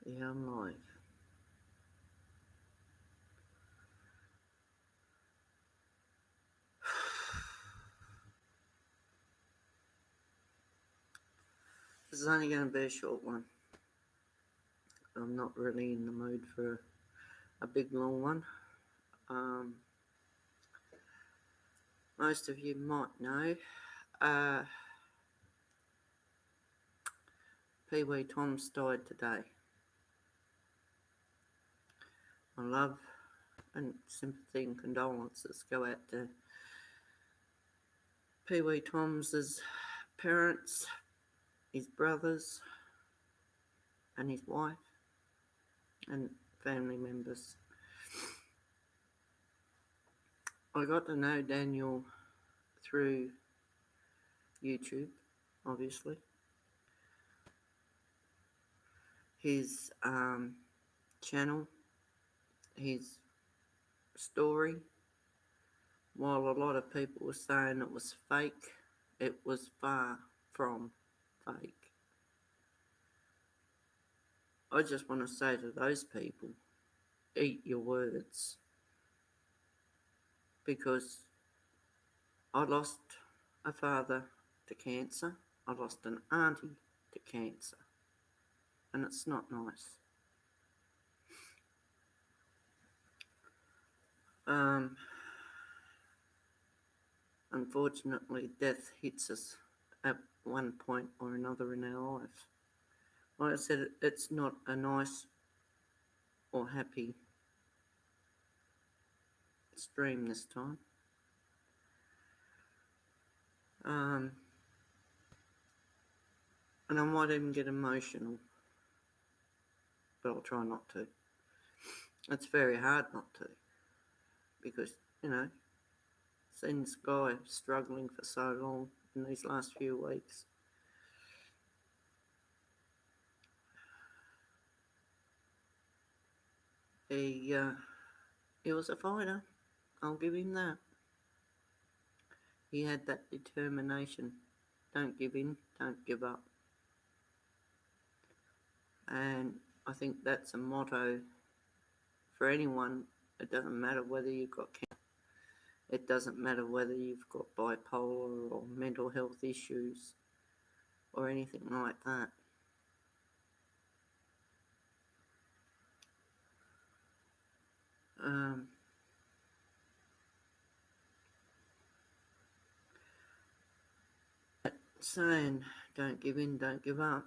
Yeah, I'm live. This is only going to be a short one. I'm not really in the mood for a big long one. Um, Most of you might know Peeweetoms died today. My love and sympathy and condolences go out to Peeweetom's parents, his brothers, and his wife, and family members. I got to know Daniel through YouTube, obviously. His channel, his story, while a lot of people were saying it was fake, it was far from fake. I just want to say to those people, eat your words, because I lost a father to cancer, I lost an auntie to cancer, and it's not nice. Unfortunately, death hits us at one point or another in our life. Like I said, it's not a nice or happy stream this time. And I might even get emotional, but I'll try not to. It's very hard not to, because, seen this guy struggling for so long in these last few weeks. He was a fighter, I'll give him that. He had that determination. Don't give in, don't give up. And I think that's a motto for anyone. It doesn't matter whether you've got cancer, it doesn't matter whether you've got bipolar or mental health issues or anything like that. Saying don't give in, don't give up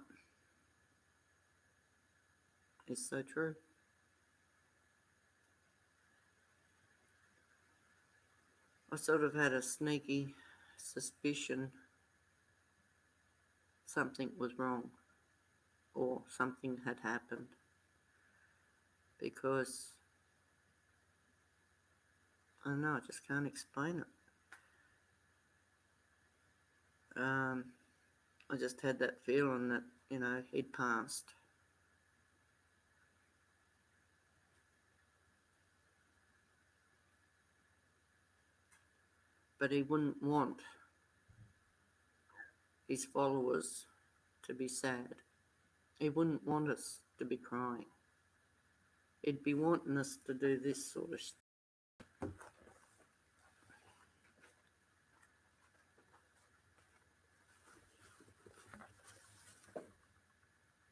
is so true. I sort of had a sneaky suspicion something was wrong or something had happened, because I don't know, I just can't explain it. I just had that feeling that, he'd passed. But he wouldn't want his followers to be sad. He wouldn't want us to be crying. He'd be wanting us to do this sort of stuff.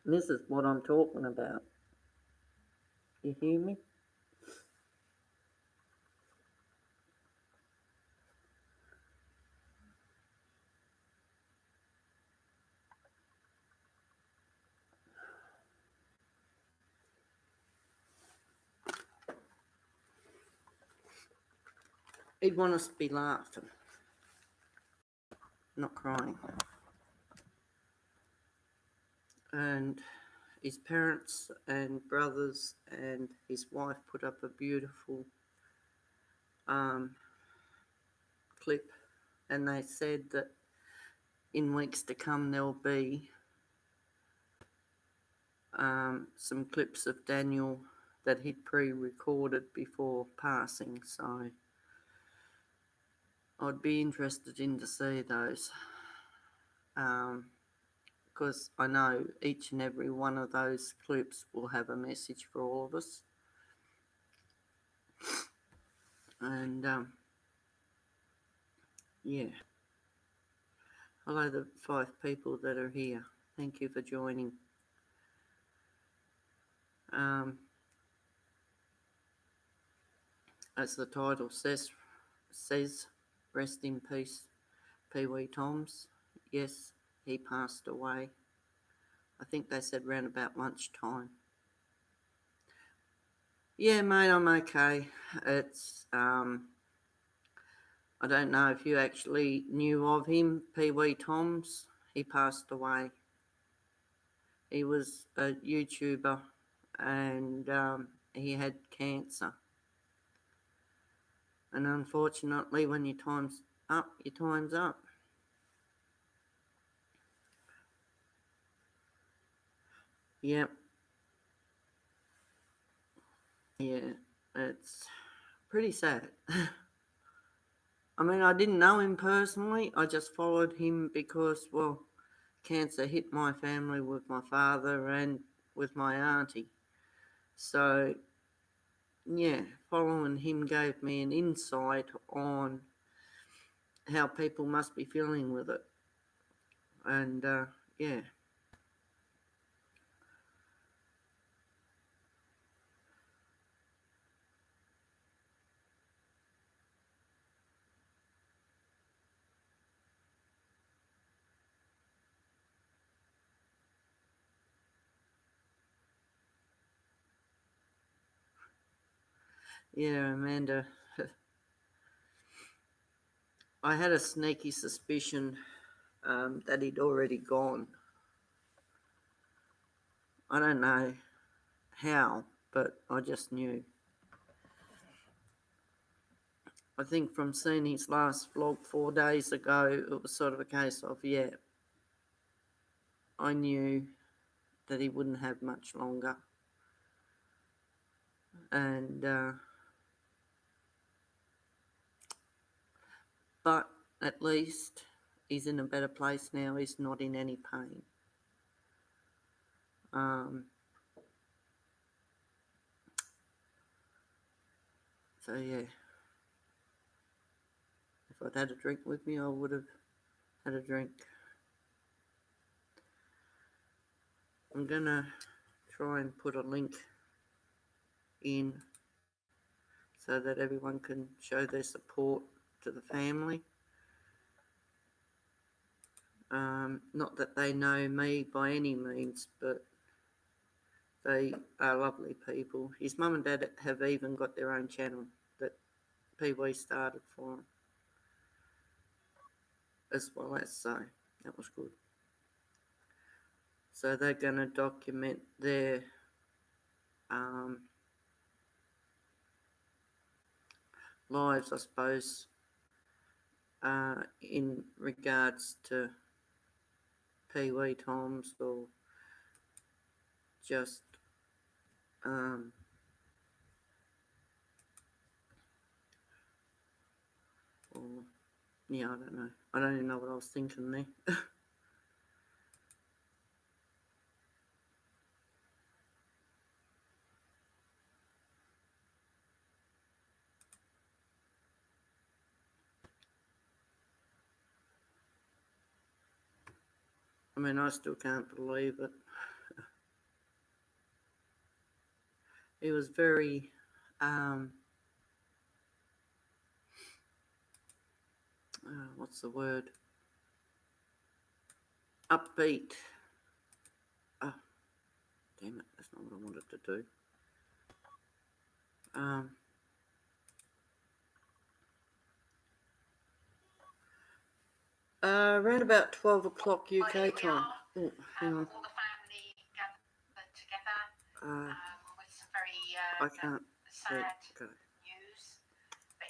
This is what I'm talking about. You hear me? He'd want us to be laughing, not crying. And his parents and brothers and his wife put up a beautiful clip, and they said that in weeks to come there'll be some clips of Daniel that he'd pre-recorded before passing, so I'd be interested in to see those. because I know each and every one of those clips will have a message for all of us. And yeah, hello the 5 people that are here. Thank you for joining. As the title says, rest in peace, Peeweetoms. Yes, he passed away. I think they said round about lunchtime. Yeah, mate, I'm okay. It's I don't know if you actually knew of him, Peeweetoms. He passed away. He was a YouTuber, and he had cancer. And unfortunately, when your time's up, your time's up. Yep. Yeah, it's pretty sad. I mean, I didn't know him personally. I just followed him because, well, cancer hit my family with my father and with my auntie. So, yeah, following him gave me an insight on how people must be feeling with it. And, yeah. Yeah, Amanda, I had a sneaky suspicion that he'd already gone. I don't know how, but I just knew. I think from seeing his last vlog 4 days ago, it was sort of a case of, yeah, I knew that he wouldn't have much longer. And, but at least he's in a better place now. He's not in any pain. So, yeah. If I'd had a drink with me, I would have had a drink. I'm going to try and put a link in so that everyone can show their support to the family. Not that they know me by any means, but they are lovely people. His mum and dad have even got their own channel that Pee-wee started for him as well as, so that was good. So they're going to document their lives, I suppose, in regards to Peeweetoms, or just or yeah, I don't know. I don't even know what I was thinking there. I mean, I still can't believe it. He was very what's the word? Upbeat. Oh, damn it, that's not what I wanted to do. Around about 12 o'clock UK time. Oh, hang on. All the family gathered together with some very I can't. sad news. But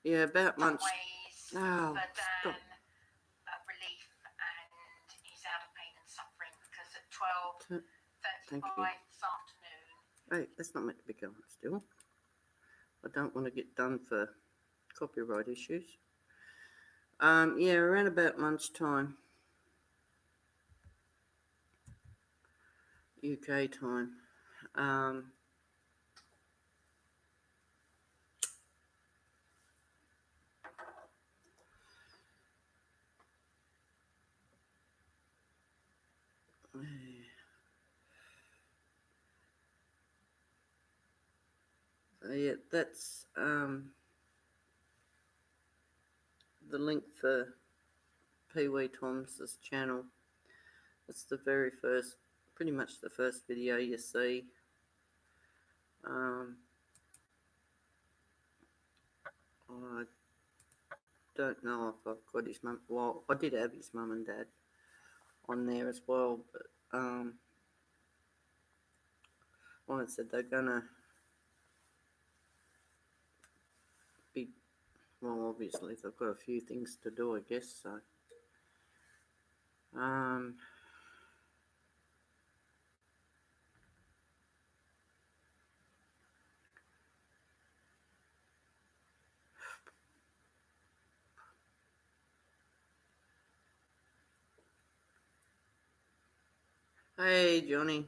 in yeah, about lunch. Ways oh, for Dan, stop. Relief, and he's out of pain and suffering because at 12:35 this afternoon. Hey, that's not meant to be going still. I don't want to get done for copyright issues. Yeah, around about lunchtime, UK time. So yeah, that's the link for Peeweetoms' channel. It's the very first, pretty much the first video you see. I don't know if I've got his mum. Well, I did have his mum and dad on there as well, but like I said, they're gonna be, well, obviously they've got a few things to do, I guess. So hey Johnny.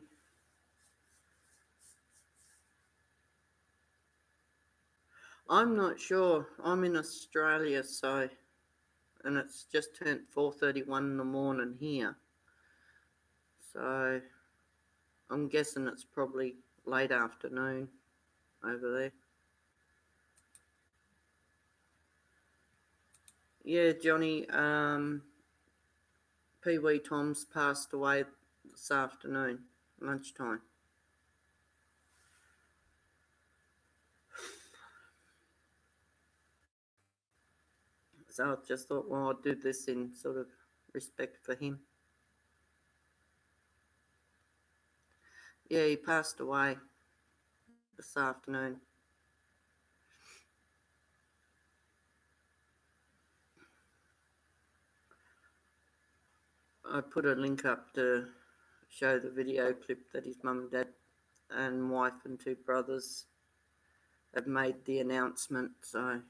I'm not sure. I'm in Australia, so, and it's just turned 4:31 in the morning here. So I'm guessing it's probably late afternoon over there. Yeah, Johnny, Peeweetoms passed away this afternoon, lunchtime. So I just thought, well, I'll do this in sort of respect for him. Yeah, he passed away this afternoon. I put a link up to show the video clip that his mum and dad and wife and two brothers have made the announcement, so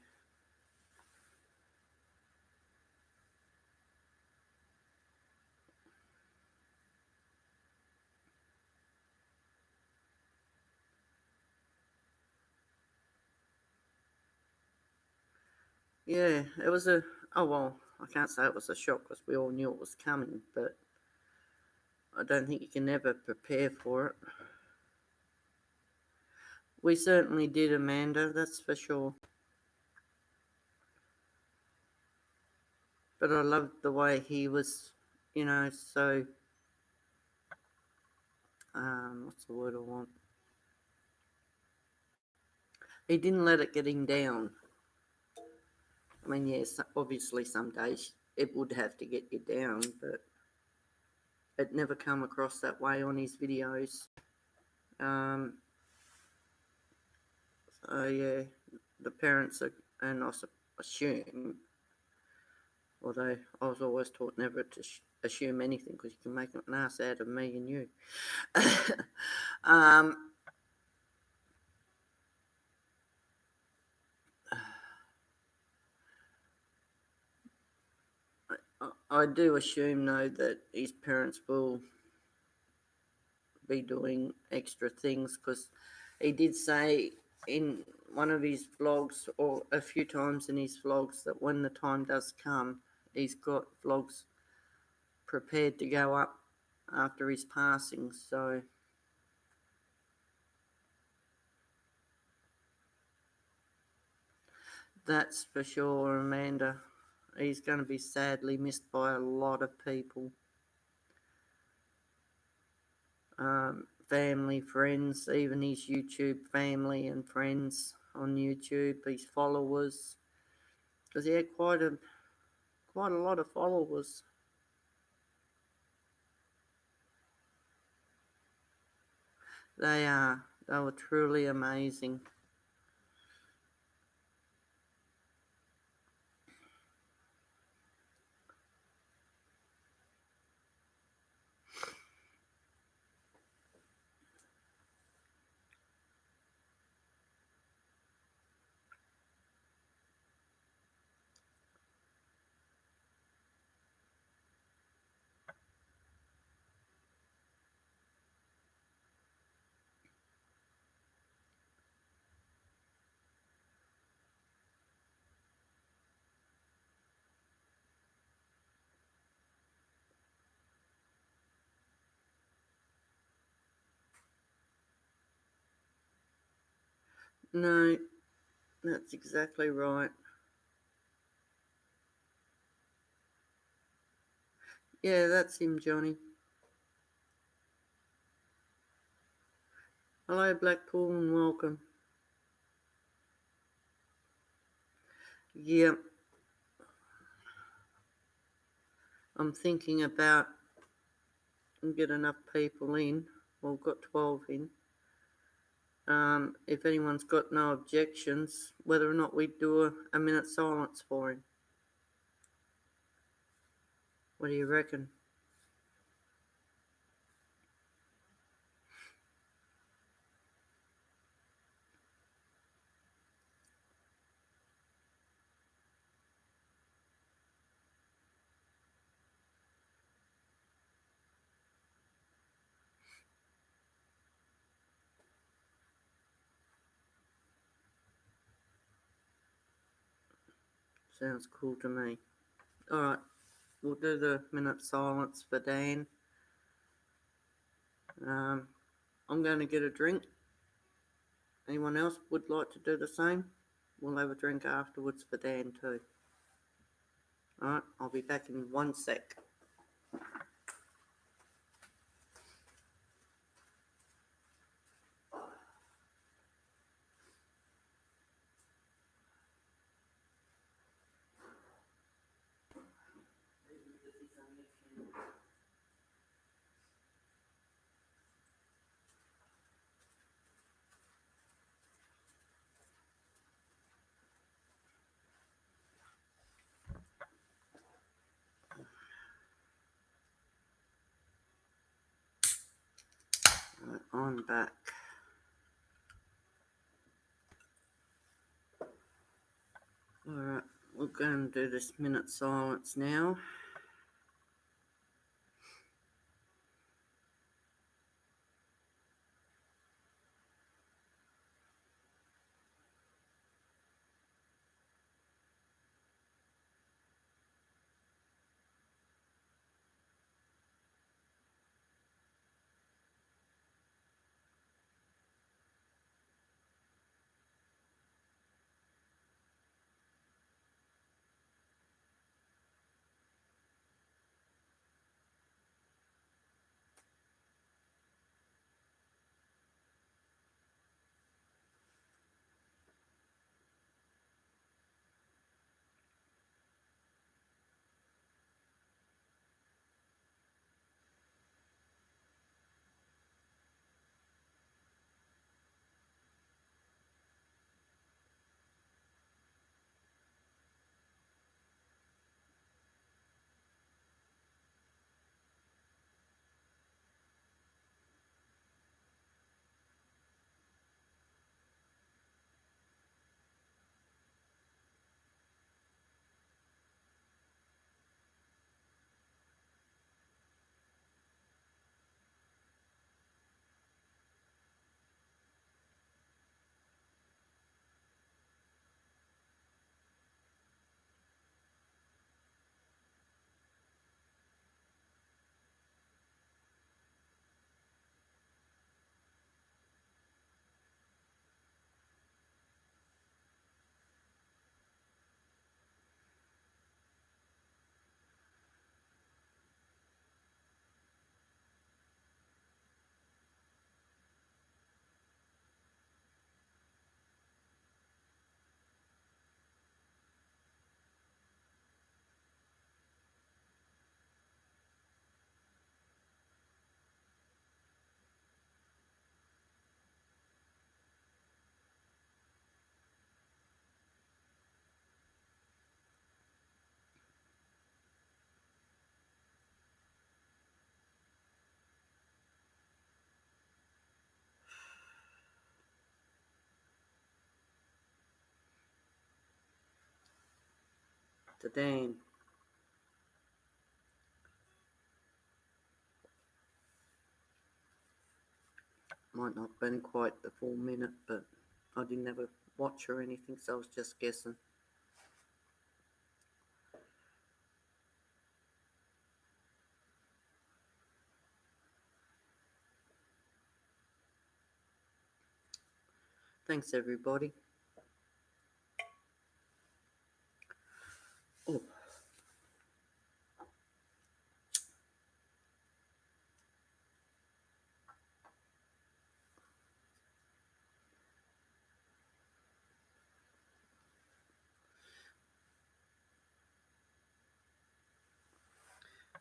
yeah, it was a, oh well, I can't say it was a shock because we all knew it was coming, but I don't think you can ever prepare for it. We certainly did, Amanda, that's for sure. But I loved the way he was, you know, so, what's the word I want? He didn't let it get him down. I mean, yes, obviously some days it would have to get you down, but it never come across that way on his videos. So yeah, the parents are, and I assume, although I was always taught never to assume anything because you can make an ass out of me and you. I do assume though that his parents will be doing extra things because he did say in one of his vlogs, or a few times in his vlogs, that when the time does come, he's got vlogs prepared to go up after his passing. So that's for sure, Amanda. He's going to be sadly missed by a lot of people. Family, friends, even his YouTube family and friends on YouTube, his followers, because he had quite a lot of followers. They were truly amazing. No, that's exactly right. Yeah, that's him, Johnny. Hello, Blackpool, and welcome. Yeah, I'm thinking about get enough people in. Well, we've got 12 in. If anyone's got no objections, whether or not we do a minute silence for him. What do you reckon? Sounds cool to me. Alright, we'll do the minute silence for Dan. I'm going to get a drink. Anyone else would like to do the same? We'll have a drink afterwards for Dan too. Alright, I'll be back in 1 sec. Right, I'm back. Alright, we're going to do this minute silence now. To Dan. Might not have been quite the full minute, but I didn't have a watch or anything, so I was just guessing. Thanks, everybody. Oh.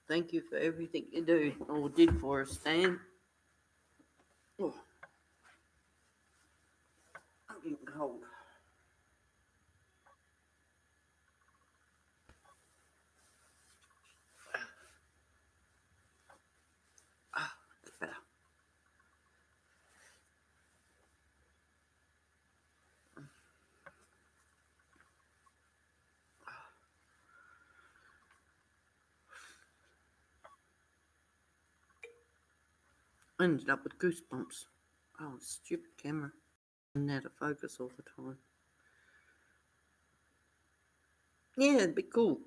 Thank you for everything you do or did for us, Stan. Oh, I'm getting cold. That's better. I ended up with goosebumps. Oh, stupid camera. And out of focus all the time. Yeah, it'd be cool.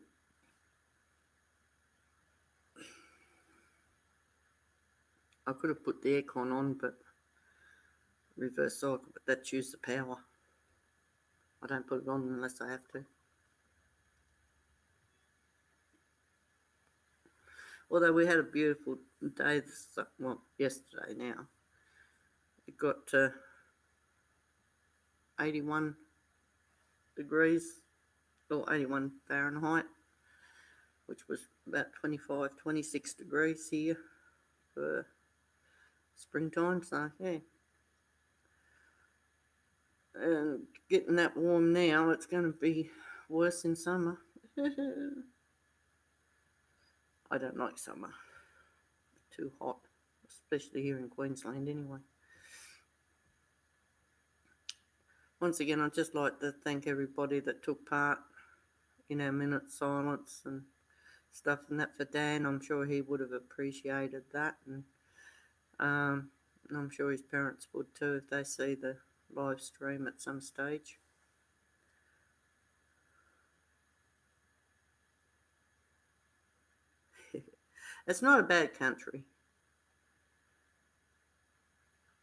I could have put the aircon on, but reverse cycle, but that's use the power. I don't put it on unless I have to. Although we had a beautiful day, well, yesterday now. It got to 81 degrees, or 81 Fahrenheit, which was about 25, 26 degrees here for springtime, so yeah. And getting that warm now, it's going to be worse in summer. I don't like summer. Too hot, especially here in Queensland anyway. Once again, I'd just like to thank everybody that took part in our minute silence and stuff, and that for Dan. I'm sure he would have appreciated that, and I'm sure his parents would too if they see the live stream at some stage. It's not a bad country.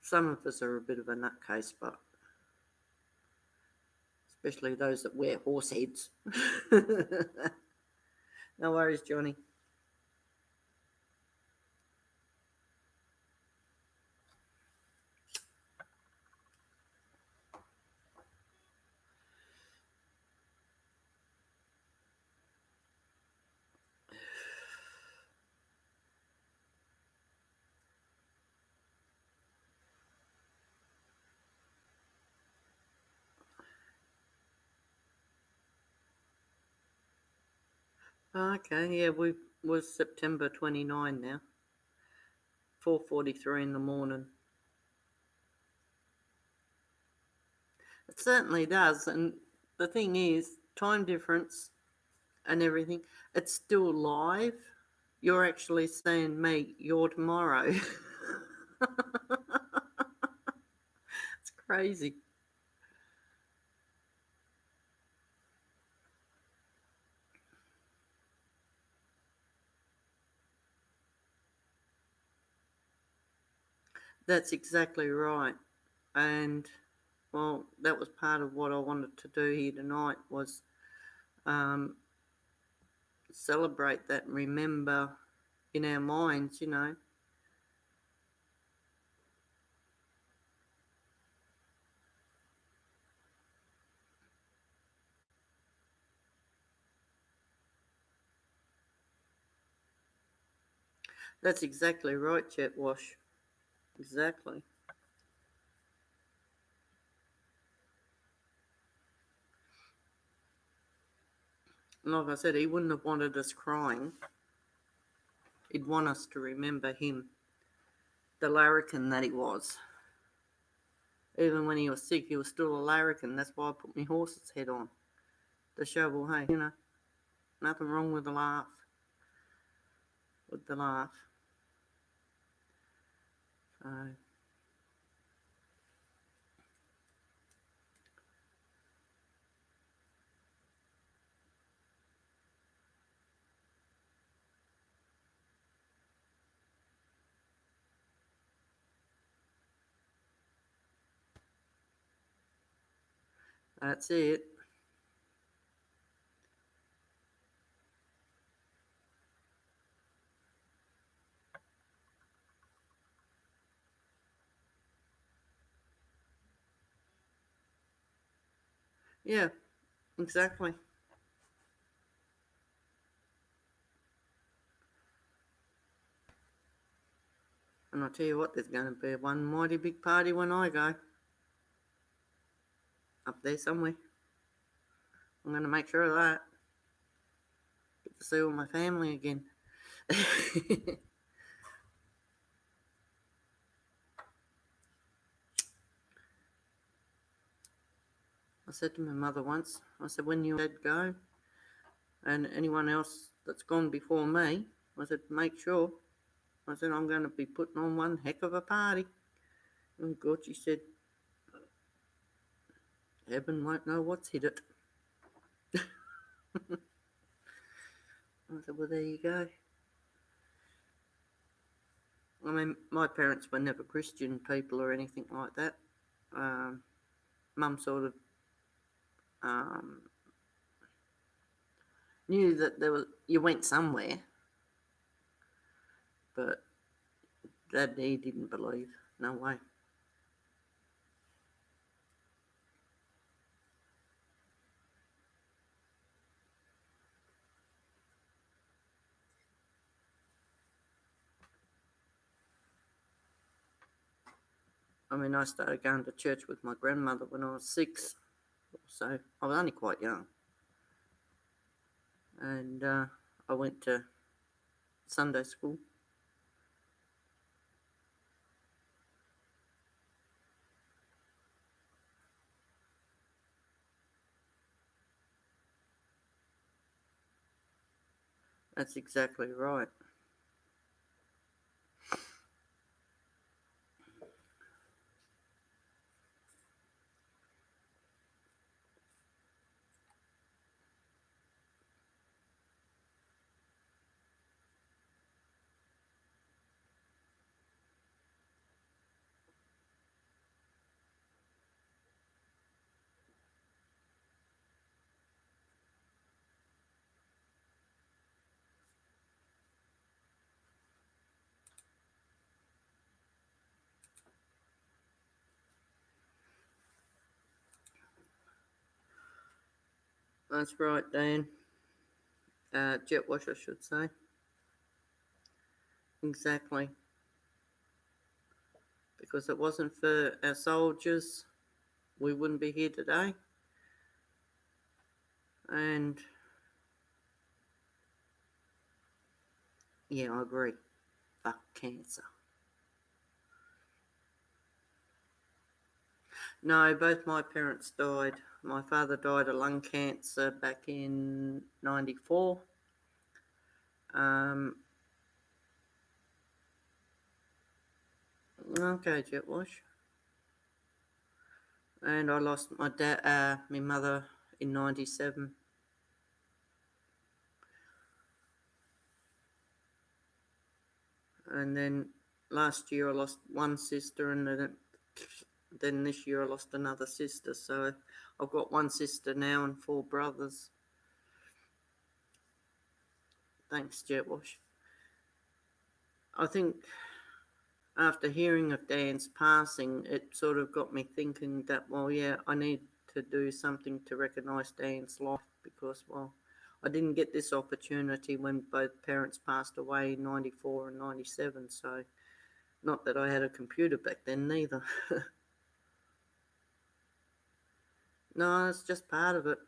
Some of us are a bit of a nutcase, but especially those that wear horse heads. No worries, Johnny. Okay, yeah, we was September 29 now. 4:43 in the morning. It certainly does, and the thing is, time difference and everything, it's still live. You're actually saying, mate, you're tomorrow. It's crazy. That's exactly right. And well, that was part of what I wanted to do here tonight was celebrate that and remember in our minds, you know. That's exactly right, Jet Wash. Exactly. And like I said, he wouldn't have wanted us crying. He'd want us to remember him, the larrikin that he was. Even when he was sick, he was still a larrikin. That's why I put my horse's head on. To show, well, hey, you know, nothing wrong with the laugh. With the laugh. So... That's it. Yeah, exactly. And I'll tell you what, there's going to be one mighty big party when I go. Up there somewhere. I'm going to make sure of that. Get to see all my family again. I said to my mother once, I said, when you dad go, and anyone else that's gone before me, I said, make sure. I said, I'm going to be putting on one heck of a party. And God, she said, heaven won't know what's hit it. I said, well, there you go. I mean, my parents were never Christian people or anything like that. Mum sort of knew that you went somewhere, but Dad, he didn't believe. No way. I mean, I started going to church with my grandmother when I was 6, so I was only quite young. And I went to Sunday school. That's exactly right. That's right, Dan. Jet wash, I should say. Exactly. Because it wasn't for our soldiers, we wouldn't be here today. And yeah, I agree. Fuck cancer. No, both my parents died. My father died of lung cancer back in 94. Okay, jet wash. And I lost my mother in 97. And then last year I lost one sister, and then this year I lost another sister. So I've got one sister now and 4 brothers. Thanks, jet wash. I think after hearing of Dan's passing, it sort of got me thinking that, well, yeah, I need to do something to recognise Dan's life, because, well, I didn't get this opportunity when both parents passed away in 94 and 97, so not that I had a computer back then neither. No, it's just part of it.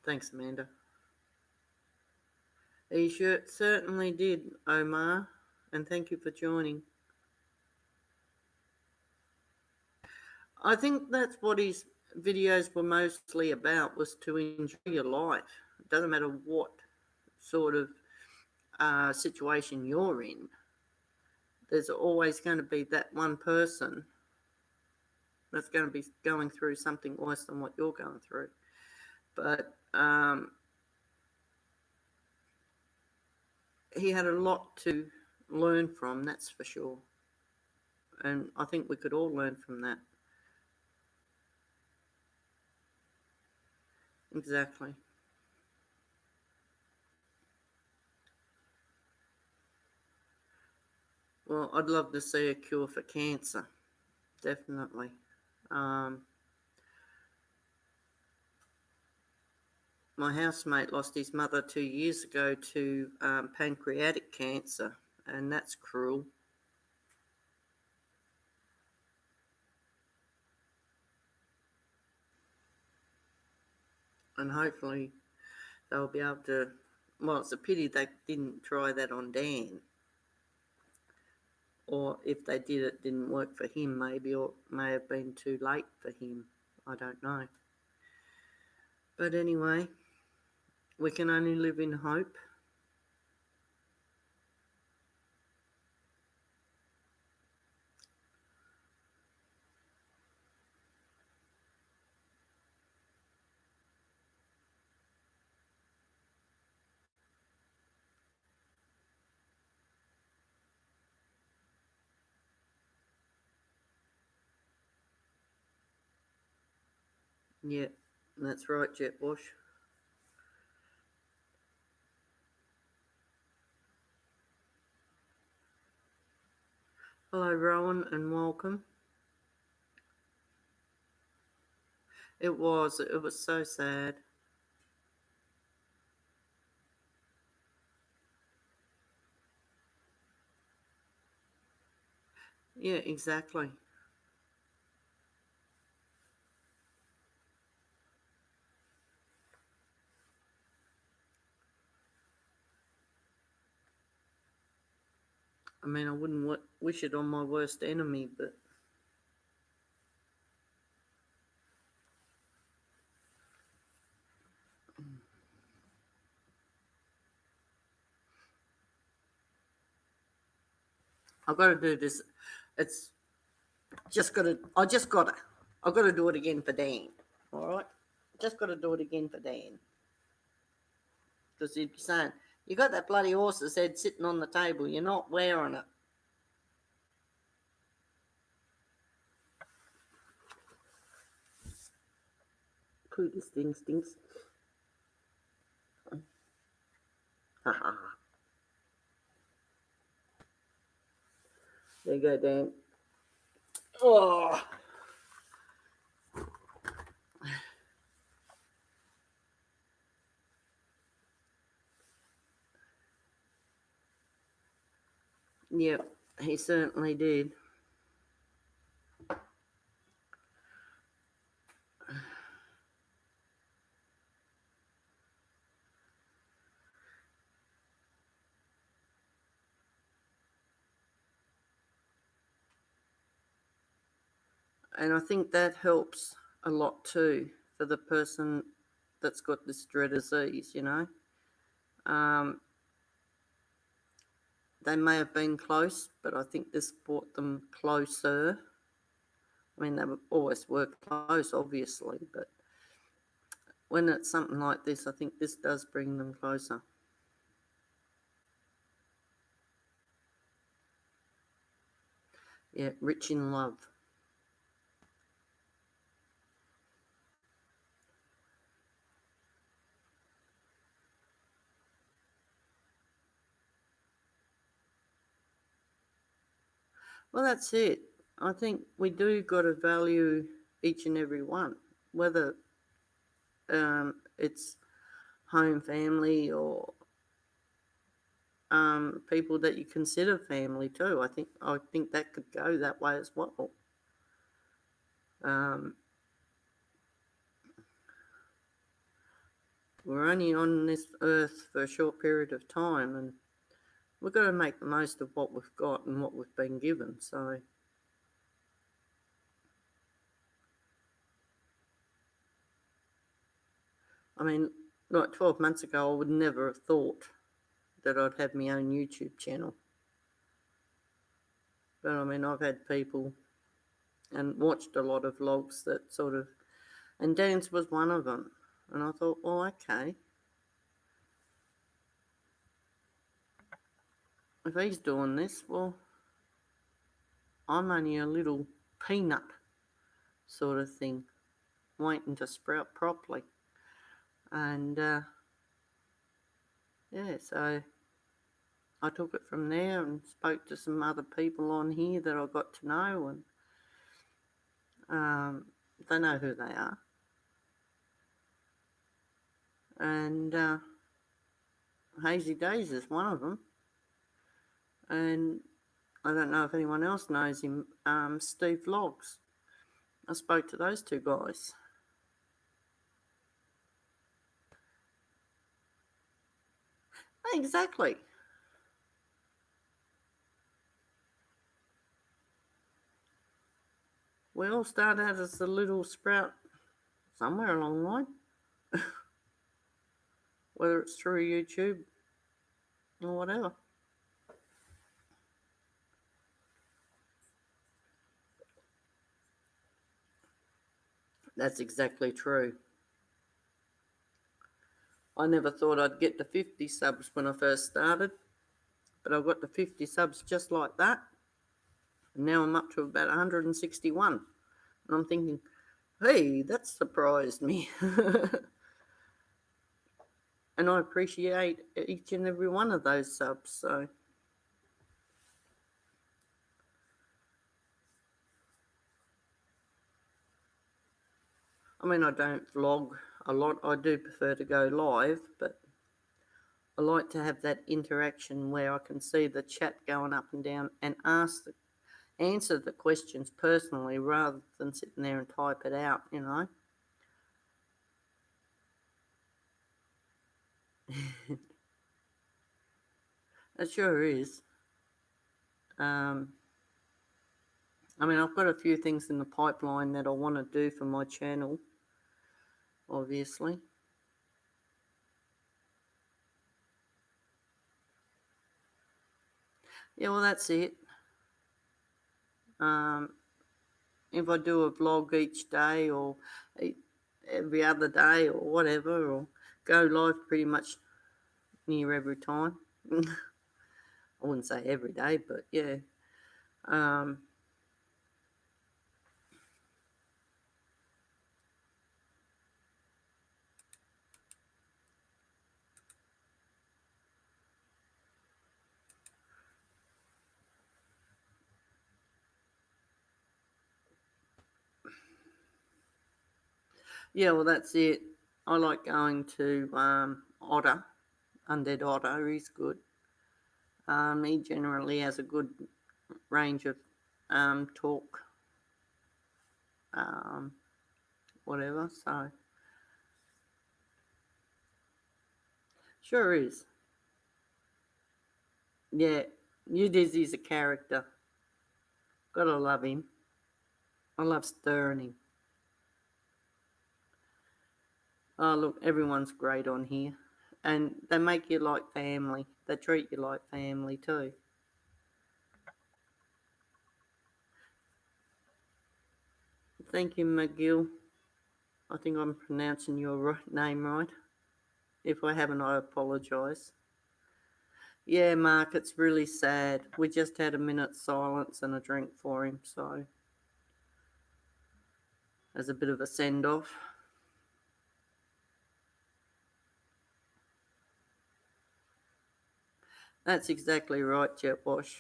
Thanks, Amanda. He certainly did, Omar, and thank you for joining. I think that's what his videos were mostly about, was to enjoy your life. It doesn't matter what sort of situation you're in. There's always going to be that one person that's going to be going through something worse than what you're going through. But he had a lot to learn from, that's for sure. And I think we could all learn from that. Exactly. Well, I'd love to see a cure for cancer. Definitely. Um, my housemate lost his mother 2 years ago to pancreatic cancer, and that's cruel. And hopefully they'll be able to. Well, it's a pity they didn't try that on Dan. Or if they did, it didn't work for him, maybe, or it may have been too late for him. I don't know. But anyway, we can only live in hope. Yeah, that's right, Jet Wash. Hello, Rowan, and welcome. It was so sad. Yeah, exactly. I mean, I wouldn't wish it on my worst enemy, but I've got to do this. It's just got to. I've got to do it again for Dan. All right, just got to do it again for Dan, because he'd be saying, "You got that bloody horse's head sitting on the table. You're not wearing it." Pooh, this thing stinks. There you go, Dan. Oh. Yep, he certainly did. And I think that helps a lot too for the person that's got this dread disease, you know. Um, they may have been close, but I think this brought them closer. I mean, they always were close, obviously, but when it's something like this, I think this does bring them closer. Yeah, rich in love. Well, that's it. I think we do got to value each and every one, whether it's home family or people that you consider family too. I think that could go that way as well. Um, we're only on this earth for a short period of time, and we've got to make the most of what we've got and what we've been given. So, I mean, like 12 months ago, I would never have thought that I'd have my own YouTube channel. But I mean, I've had people and watched a lot of vlogs that sort of, and Dan's was one of them. And I thought, well, okay, if he's doing this, well, I'm only a little peanut sort of thing, waiting to sprout properly. And yeah, so I took it from there and spoke to some other people on here that I got to know, and they know who they are. And Hazy Days is one of them. And I don't know if anyone else knows him, Steve Vlogs. I spoke to those two guys. Exactly. We all start out as a little sprout somewhere along the line. Whether it's through YouTube or whatever. That's exactly true. I never thought I'd get to 50 subs when I first started, but I got to 50 subs just like that. And now I'm up to about 161. And I'm thinking, hey, that surprised me. And I appreciate each and every one of those subs, so. I mean, I don't vlog a lot. I do prefer to go live, but I like to have that interaction where I can see the chat going up and down and answer the questions personally rather than sitting there and type it out, you know. It sure is. I mean, I've got a few things in the pipeline that I want to do for my channel, obviously. Yeah, well, that's it. If I do a vlog each day or every other day or whatever, or go live pretty much near every time. I wouldn't say every day, but yeah. Yeah, well, that's it. I like going to Otter, Undead Otter. He's good. He generally has a good range of talk, whatever. So sure is. Yeah, Udizzy's a character. Gotta love him. I love stirring him. Oh, look, everyone's great on here. And they make you like family. They treat you like family too. Thank you, McGill. I think I'm pronouncing your name right. If I haven't, I apologise. Yeah, Mark, it's really sad. We just had a minute's silence and a drink for him, so as a bit of a send-off. That's exactly right, Jetwash.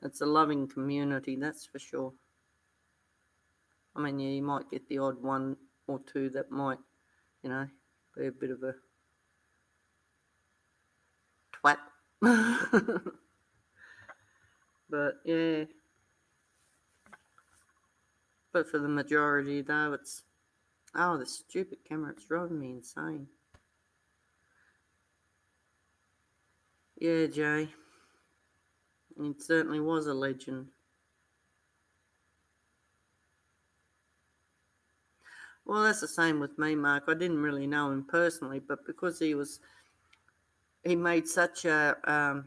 It's a loving community, that's for sure. I mean, yeah, you might get the odd one or two that might, you know, be a bit of a twat. But yeah. But for the majority, though, it's... Oh, the stupid camera, it's driving me insane. Yeah, Jay. It certainly was a legend. Well, that's the same with me, Mark. I didn't really know him personally, but because he made such a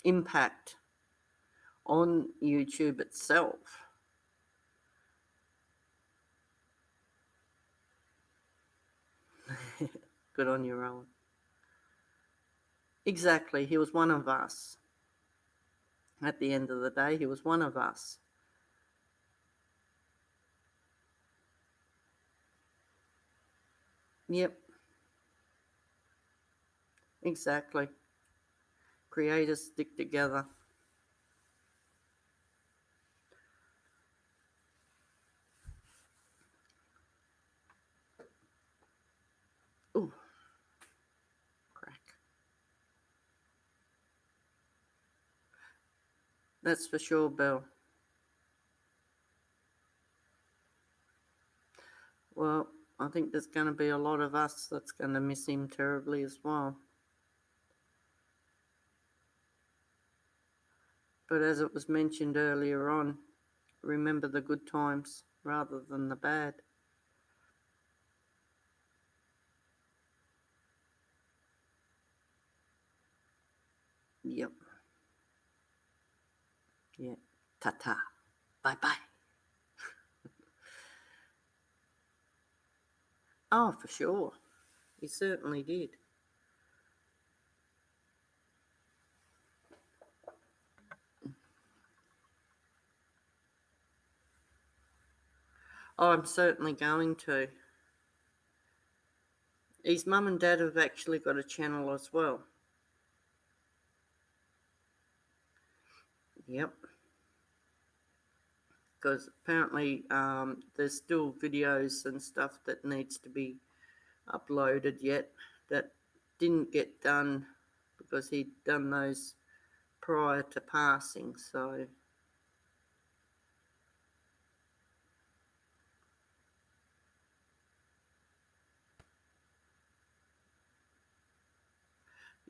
impact on YouTube itself. Good on you, Rowan. Exactly, he was one of us. At the end of the day, he was one of us. Yep, exactly. Creators stick together. Ooh, crack. That's for sure, Bill. Well, I think there's going to be a lot of us that's going to miss him terribly as well. But as it was mentioned earlier on, remember the good times rather than the bad. Yep. Yeah. Ta-ta. Bye-bye. Oh, for sure. He certainly did. Oh, I'm certainly going to. His mum and dad have actually got a channel as well. Yep. Because apparently there's still videos and stuff that needs to be uploaded yet that didn't get done because he'd done those prior to passing. So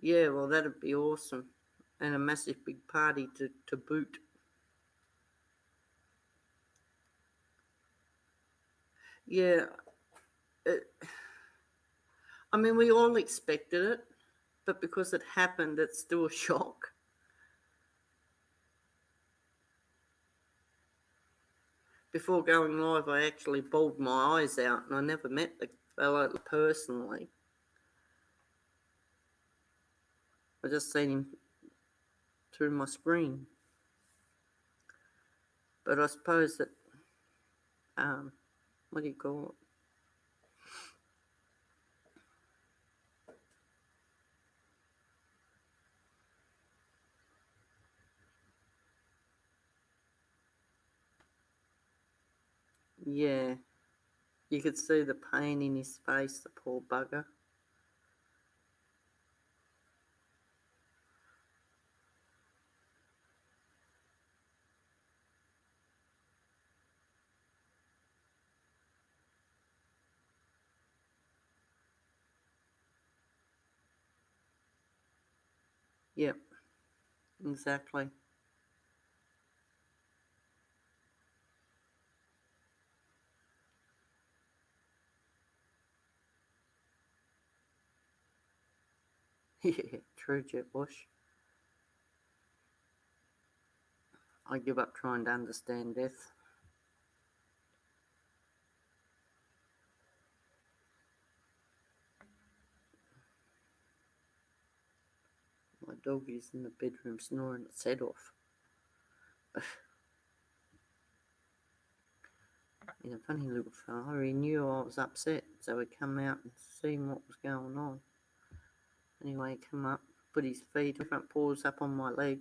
yeah, well, that'd be awesome, and a massive big party to boot. Yeah, I mean, we all expected it, but because it happened, it's still a shock. Before going live, I actually bawled my eyes out, and I never met the fellow personally. I just seen him through my screen. But I suppose that, what do you call it? Yeah, you could see the pain in his face, the poor bugger. Yep, exactly. Yeah, true, Jet Bush. I give up trying to understand death. My dog is in the bedroom snoring its head off. He's a funny little fella. He knew I was upset, so he come out and seen what was going on. Anyway, he come up, put his feet, front paws up on my leg,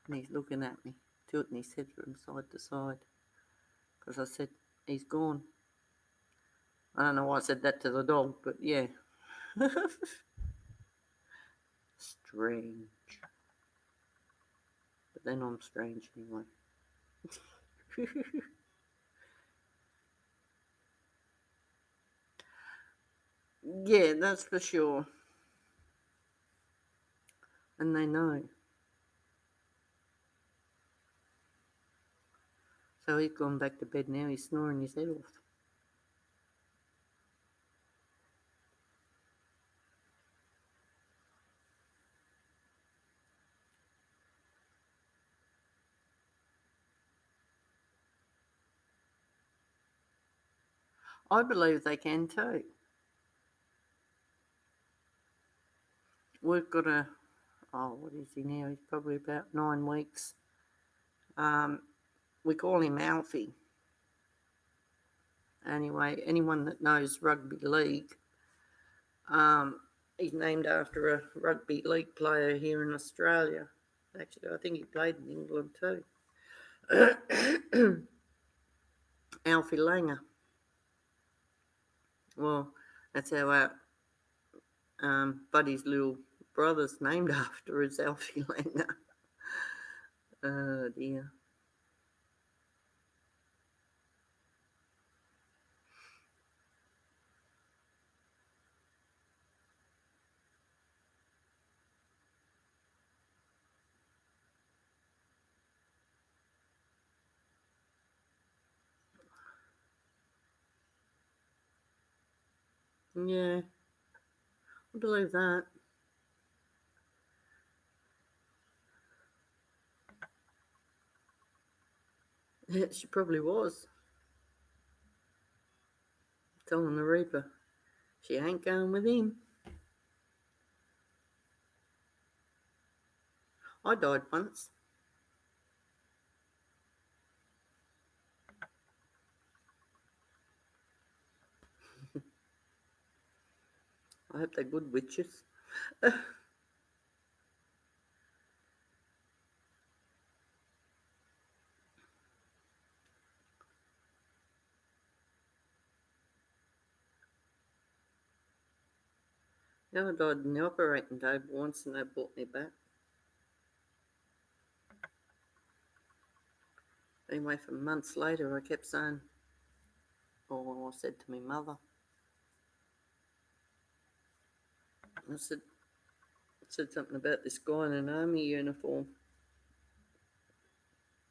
and he's looking at me, tilting his head from side to side. Because I said, he's gone. I don't know why I said that to the dog, but yeah. Strange. But then I'm strange anyway. Yeah, that's for sure. And they know. So he's gone back to bed now. He's snoring his head off. I believe they can too. We've got what is he now? He's probably about 9 weeks. We call him Alfie. Anyway, anyone that knows rugby league, he's named after a rugby league player here in Australia. Actually, I think he played in England too. Alfie Langer. Well, that's how our Buddy's little brother's named after is Alfie Langer. Oh dear. Yeah, I believe that. Yeah, she probably was. Telling the Reaper she ain't going with him. I died once. I hope they're good witches. Yeah, I died in the operating table once and they brought me back. Anyway, for months later, I kept saying, I said to my mother, I said something about this guy in an army uniform,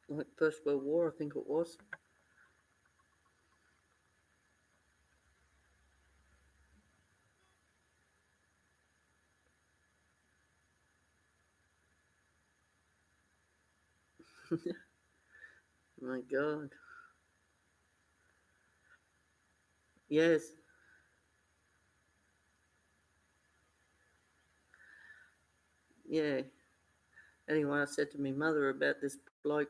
like First World War, I think it was. My God. Yes. Yeah. Anyway, I said to my mother about this bloke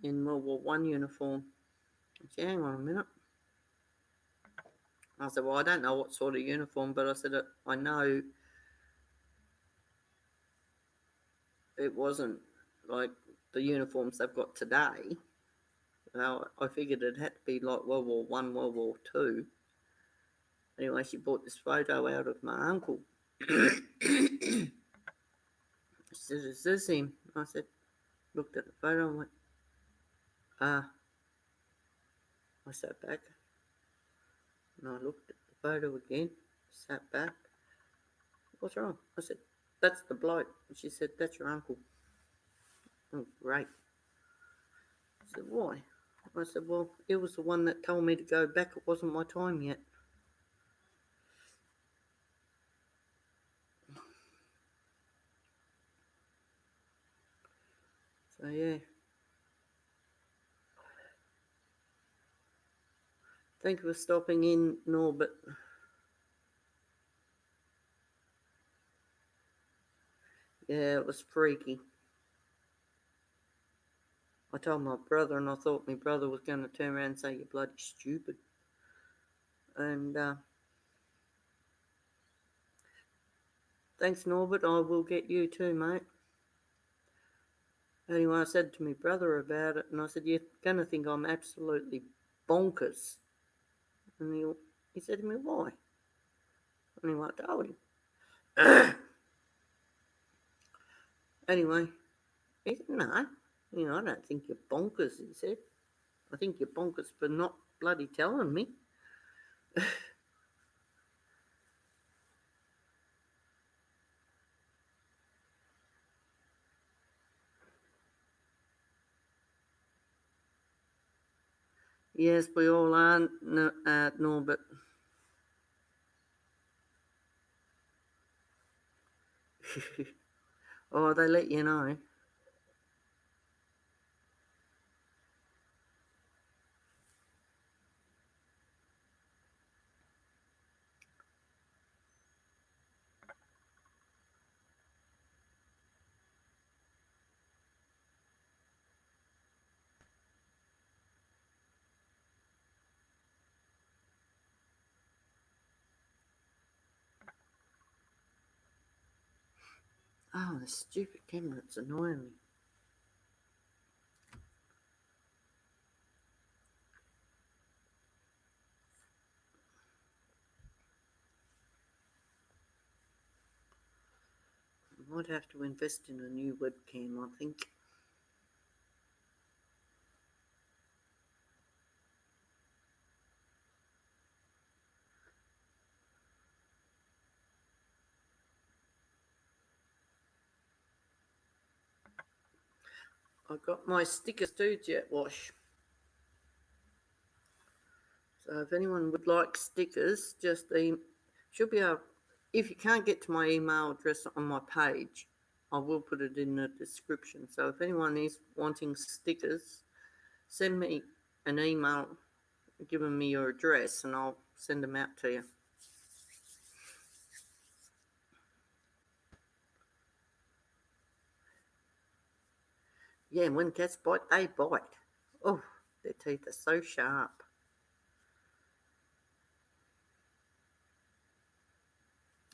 in World War One uniform. She said, hang on a minute. I said, well, I don't know what sort of uniform, but I said, I know it wasn't like the uniforms they've got today. I figured it had to be like World War One, World War Two. Anyway, she brought this photo out of my uncle. She said, is this him? I said, looked at the photo and went, I sat back and I looked at the photo again, sat back. What's wrong? I said, that's the bloke. And she said, that's your uncle. Oh, great. I said, why? I said, well, he was the one that told me to go back. It wasn't my time yet. So, yeah. Thank you for stopping in, Norbert. Yeah, it was freaky. I told my brother, and I thought my brother was going to turn around and say, you're bloody stupid. And thanks, Norbert. I will get you too, mate. Anyway, I said to my brother about it, and I said, you're going to think I'm absolutely bonkers. And he said to me, why? Anyway, I told him. Anyway, he said, no, I don't think you're bonkers, he said. I think you're bonkers for not bloody telling me. Yes, we all are, Norbert. Oh, they let you know. Oh, the stupid camera, it's annoying me. I might have to invest in a new webcam, I think. I got my stickers too, Jet Wash. So if anyone would like stickers, just should be able. If you can't get to my email address on my page, I will put it in the description. So if anyone is wanting stickers, send me an email giving me your address and I'll send them out to you. Yeah, when cats bite, they bite. Oh, their teeth are so sharp.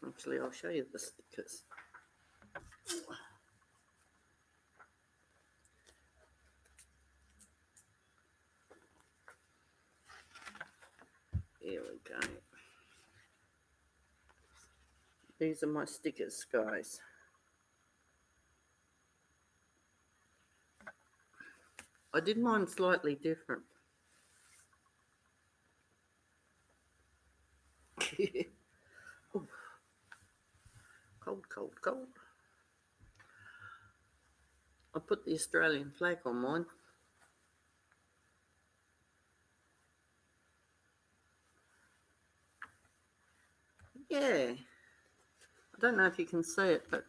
Actually, I'll show you the stickers. Here we go. These are my stickers, guys. I did mine slightly different. Ooh. Cold, cold, cold. I put the Australian flag on mine. Yeah. I don't know if you can see it, but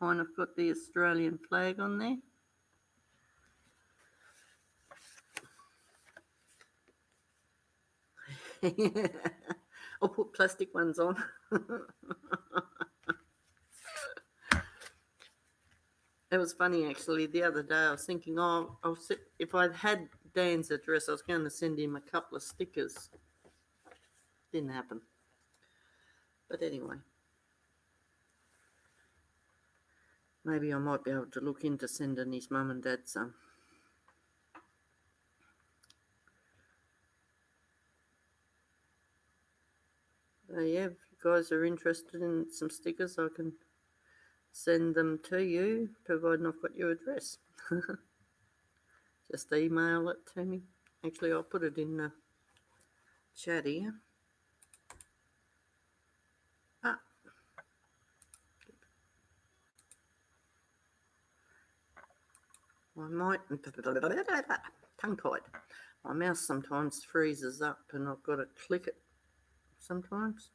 mine have got the Australian flag on there. I'll put plastic ones on. It was funny actually. The other day I was thinking, oh, if I'd had Dan's address, I was going to send him a couple of stickers. Didn't happen. But anyway, maybe I might be able to look into sending his mum and dad some. Yeah, if you guys are interested in some stickers, I can send them to you, providing I've got your address. Just email it to me. Actually, I'll put it in the chat here. Ah. I might, tongue tied. My mouse sometimes freezes up and I've got to click it sometimes.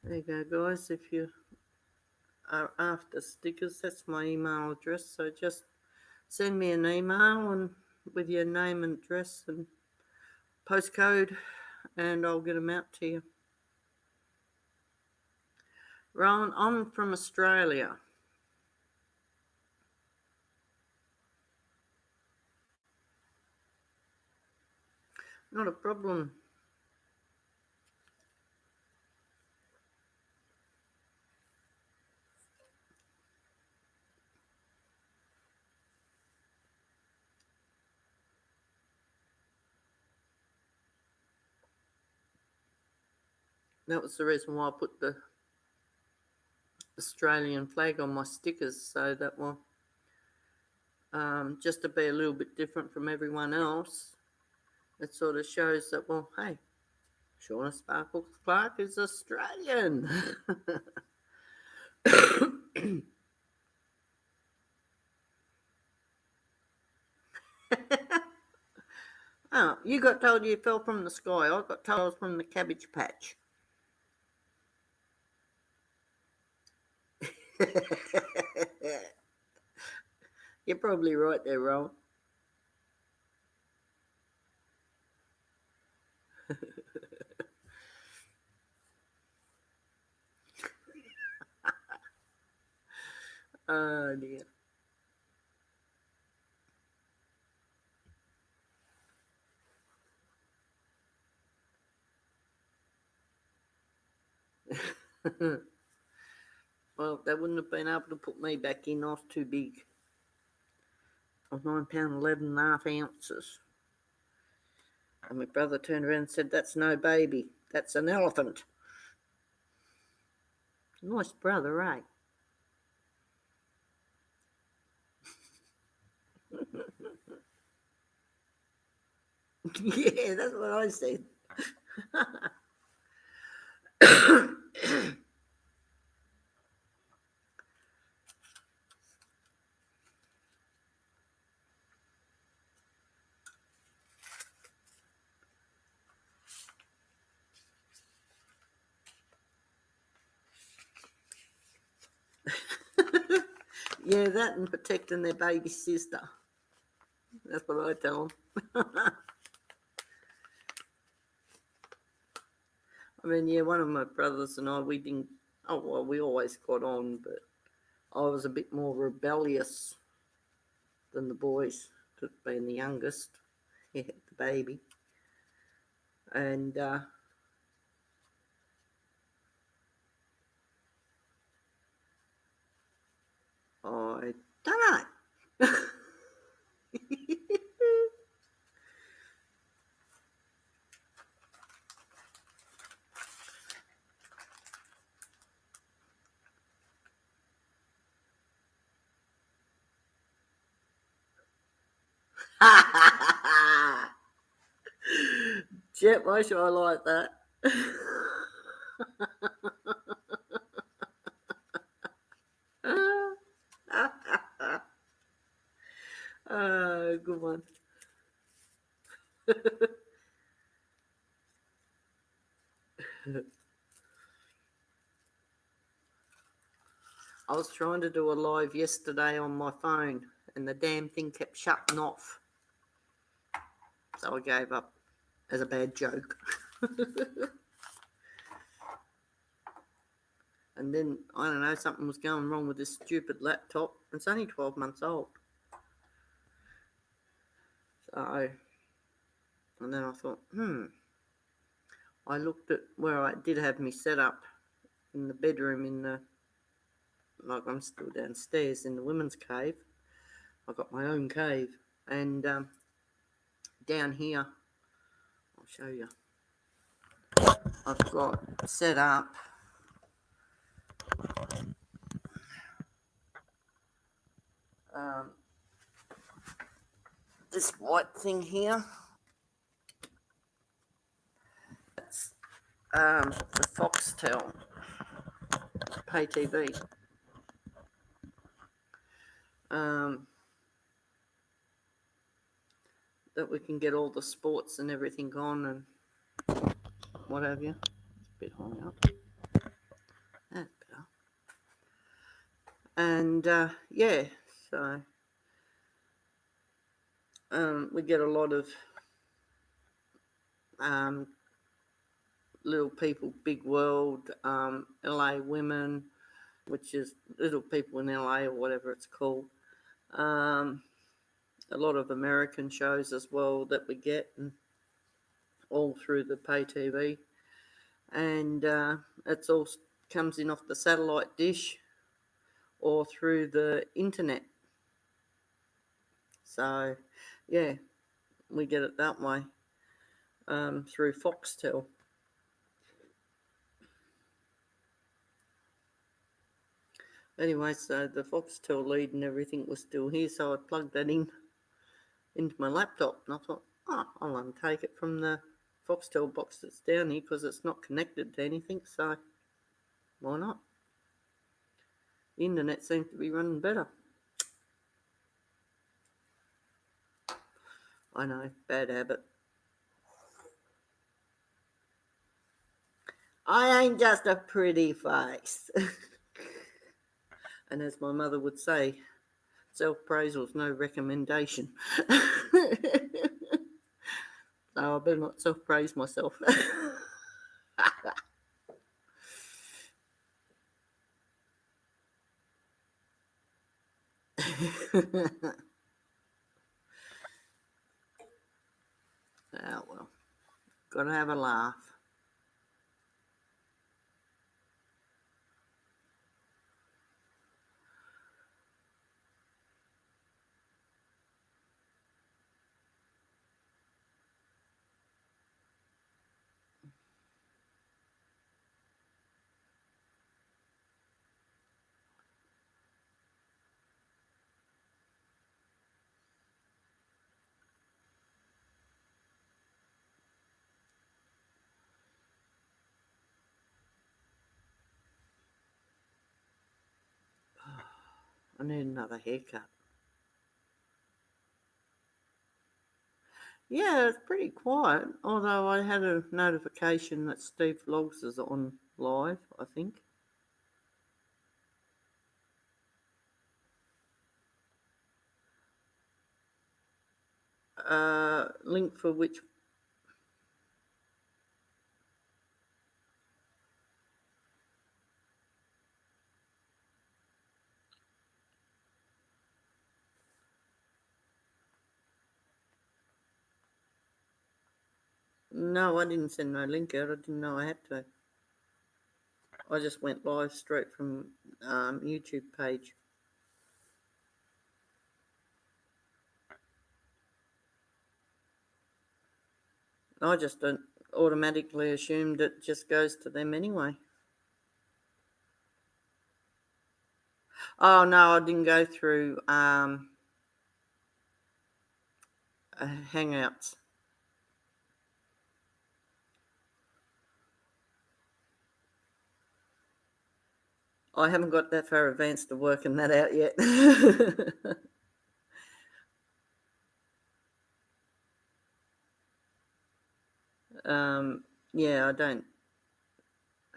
There you go, guys. If you are after stickers, that's my email address. So just send me an email and with your name and address and postcode, and I'll get them out to you. Rowan, I'm from Australia. Not a problem. That was the reason why I put the Australian flag on my stickers, so that will just to be a little bit different from everyone else. It sort of shows that, well, hey, Shauna Sparkles Clark is Australian. Oh, you got told you fell from the sky. I got told I was from the cabbage patch. You're probably right there, Ron. Oh dear. Well, they wouldn't have been able to put me back in. I was too big. I was £9.11.5 ounces. And my brother turned around and said, "That's no baby. That's an elephant." Nice brother, eh? Yeah, that's what I said. Yeah, that and protecting their baby sister. That's what I tell them. I mean, yeah, one of my brothers and I, we didn't, oh, well, we always got on, but I was a bit more rebellious than the boys, being the youngest, yeah, the baby. And I don't know. Jet, why should I like that? Good one. I was trying to do a live yesterday on my phone and the damn thing kept shutting off. So I gave up as a bad joke. And then, I don't know, something was going wrong with this stupid laptop. It's only 12 months old. So, and then I thought, I looked at where I did have me set up in the bedroom in the, like I'm still downstairs in the women's cave. I got my own cave. And down here, I'll show you. I've got set up this white thing here. That's the Foxtel pay TV. That we can get all the sports and everything on and what have you. It's a bit high up. That's better. And yeah, so we get a lot of Little People, Big World, LA Women, which is Little People in LA or whatever it's called. A lot of American shows as well that we get, and all through the pay TV. And it's all comes in off the satellite dish or through the internet. So, yeah, we get it that way through Foxtel. Anyway, so the Foxtel lead and everything was still here, so I plugged that in into my laptop, and I thought, I'll untake it from the Foxtel box that's down here because it's not connected to anything, so why not? The internet seems to be running better. I know, bad habit. I ain't just a pretty face. And as my mother would say, self-praise was no recommendation. So I better not self-praise myself. Oh, well, gotta have a laugh. I need another haircut. Yeah, it's pretty quiet, although I had a notification that Steve Vlogs is on live, I think. Link for which? No, I didn't send no link out. I didn't know I had to. I just went live straight from YouTube page. I just don't automatically assumed it just goes to them anyway. Oh no, I didn't go through Hangouts. I haven't got that far advanced to working that out yet. Yeah, I don't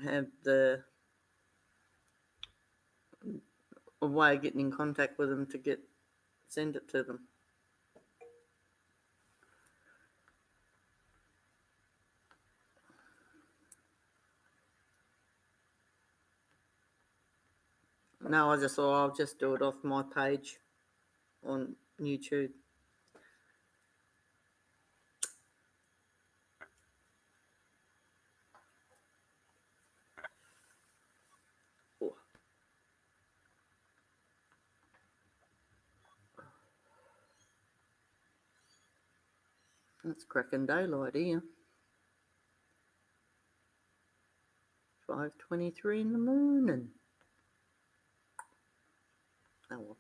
have a way of getting in contact with them to send it to them. No, I just thought I'll just do it off my page on YouTube. Oh. It's cracking daylight here. 5:23 in the morning. Oh well.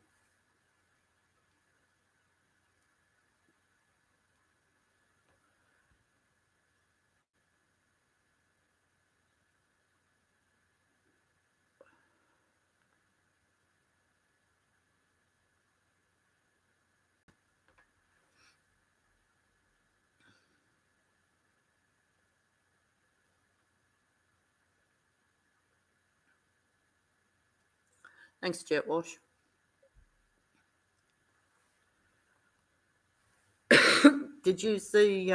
Thanks, Jet Wash. Did you see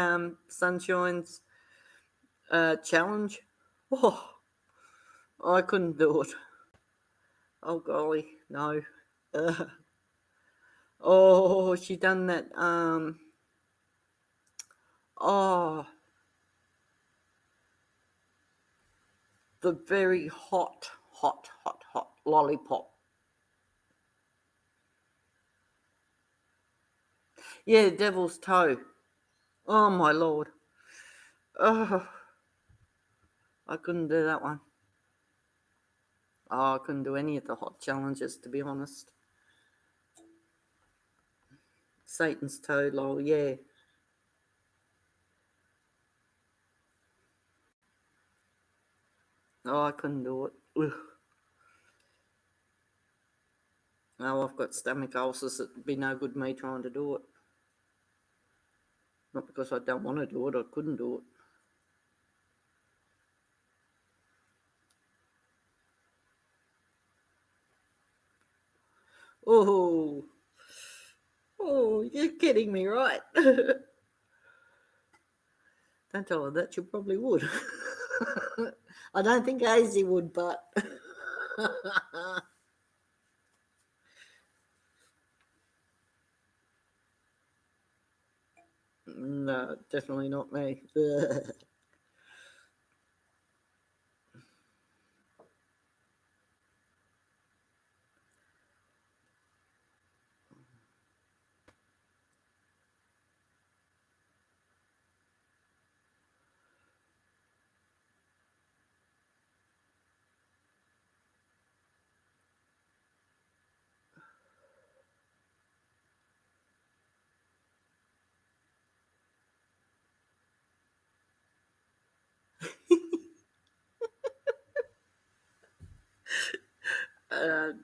Sunshine's challenge? Oh, I couldn't do it. Oh golly, no. Oh, she done that. Oh, the very hot lollipop. Yeah, devil's toe. Oh my lord. Oh, I couldn't do that one. Oh, I couldn't do any of the hot challenges, to be honest. Satan's toe, lol, yeah. Oh, I couldn't do it. Ugh. Oh, I've got stomach ulcers. It'd be no good me trying to do it. Not because I don't want to do it, I couldn't do it. Oh, you're kidding me, right? Don't tell her that, she probably would. I don't think Hazy would, but No, definitely not me.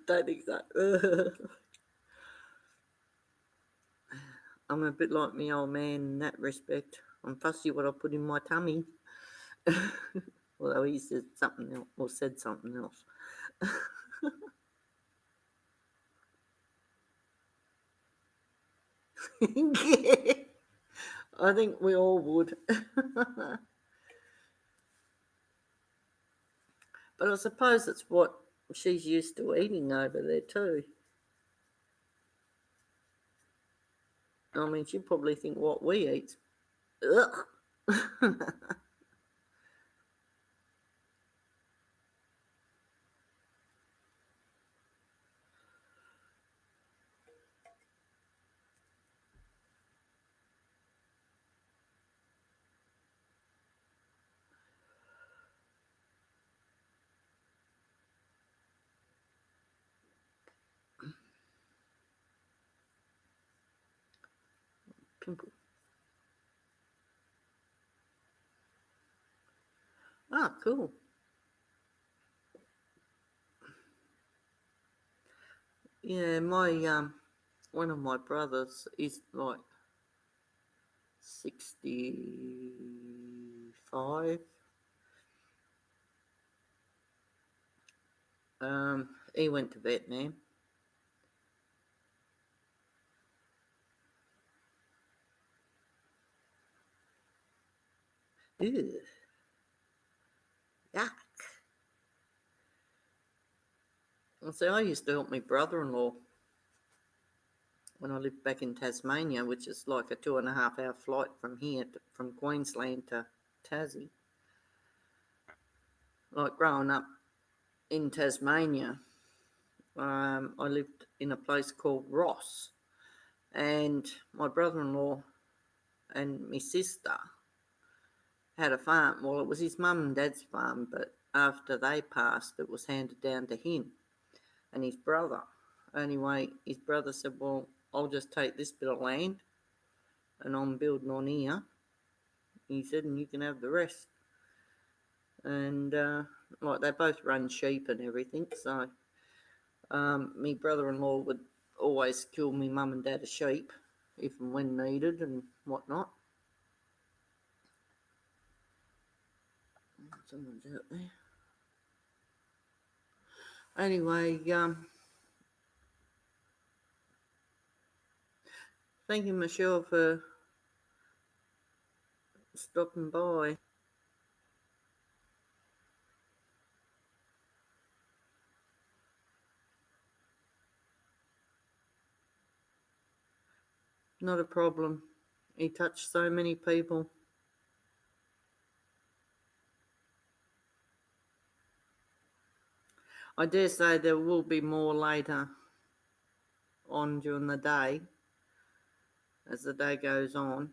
Don't think so. I'm a bit like my old man in that respect. I'm fussy what I put in my tummy. Although he said something else, or said something else. Yeah, I think we all would. But I suppose it's what she's used to eating over there too. I mean, she'd probably think what we eat. Ugh. Pimple. Ah, cool. Yeah, my one of my brothers is like 65. He went to Vietnam. Ew, yuck. And so I used to help my brother-in-law when I lived back in Tasmania, which is like a 2.5 hour flight from here, from Queensland to Tassie. Like growing up in Tasmania, I lived in a place called Ross, and my brother-in-law and my sister had a farm. Well, it was his mum and dad's farm, but after they passed, it was handed down to him and his brother. Anyway, his brother said, well, I'll just take this bit of land and I'm building on here. He said, and you can have the rest. And like they both run sheep and everything, so my brother-in-law would always kill me mum and dad a sheep if and when needed and whatnot. Someone's out there. Anyway, thank you, Michelle, for stopping by. Not a problem. He touched so many people. I dare say there will be more later on during the day as the day goes on.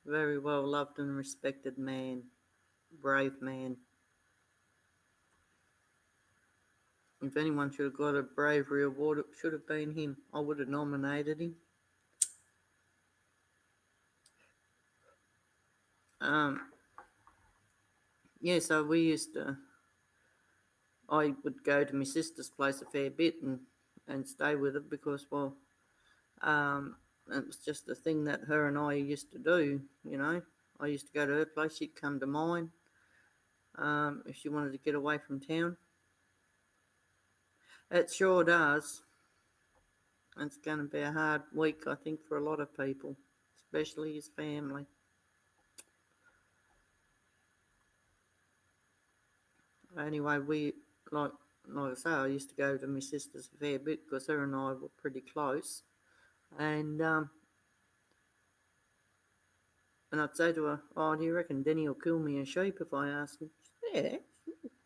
Very well loved and respected man, brave man. If anyone should have got a bravery award, it should have been him. I would have nominated him. Yeah, so I would go to my sister's place a fair bit and stay with her because, well, it was just a thing that her and I used to do, you know. I used to go to her place, she'd come to mine if she wanted to get away from town. It sure does. It's going to be a hard week, I think, for a lot of people, especially his family. Anyway, like I say, I used to go to my sister's a fair bit because her and I were pretty close, and I'd say to her, "Oh, do you reckon Denny will kill me a sheep if I ask him?" Yeah,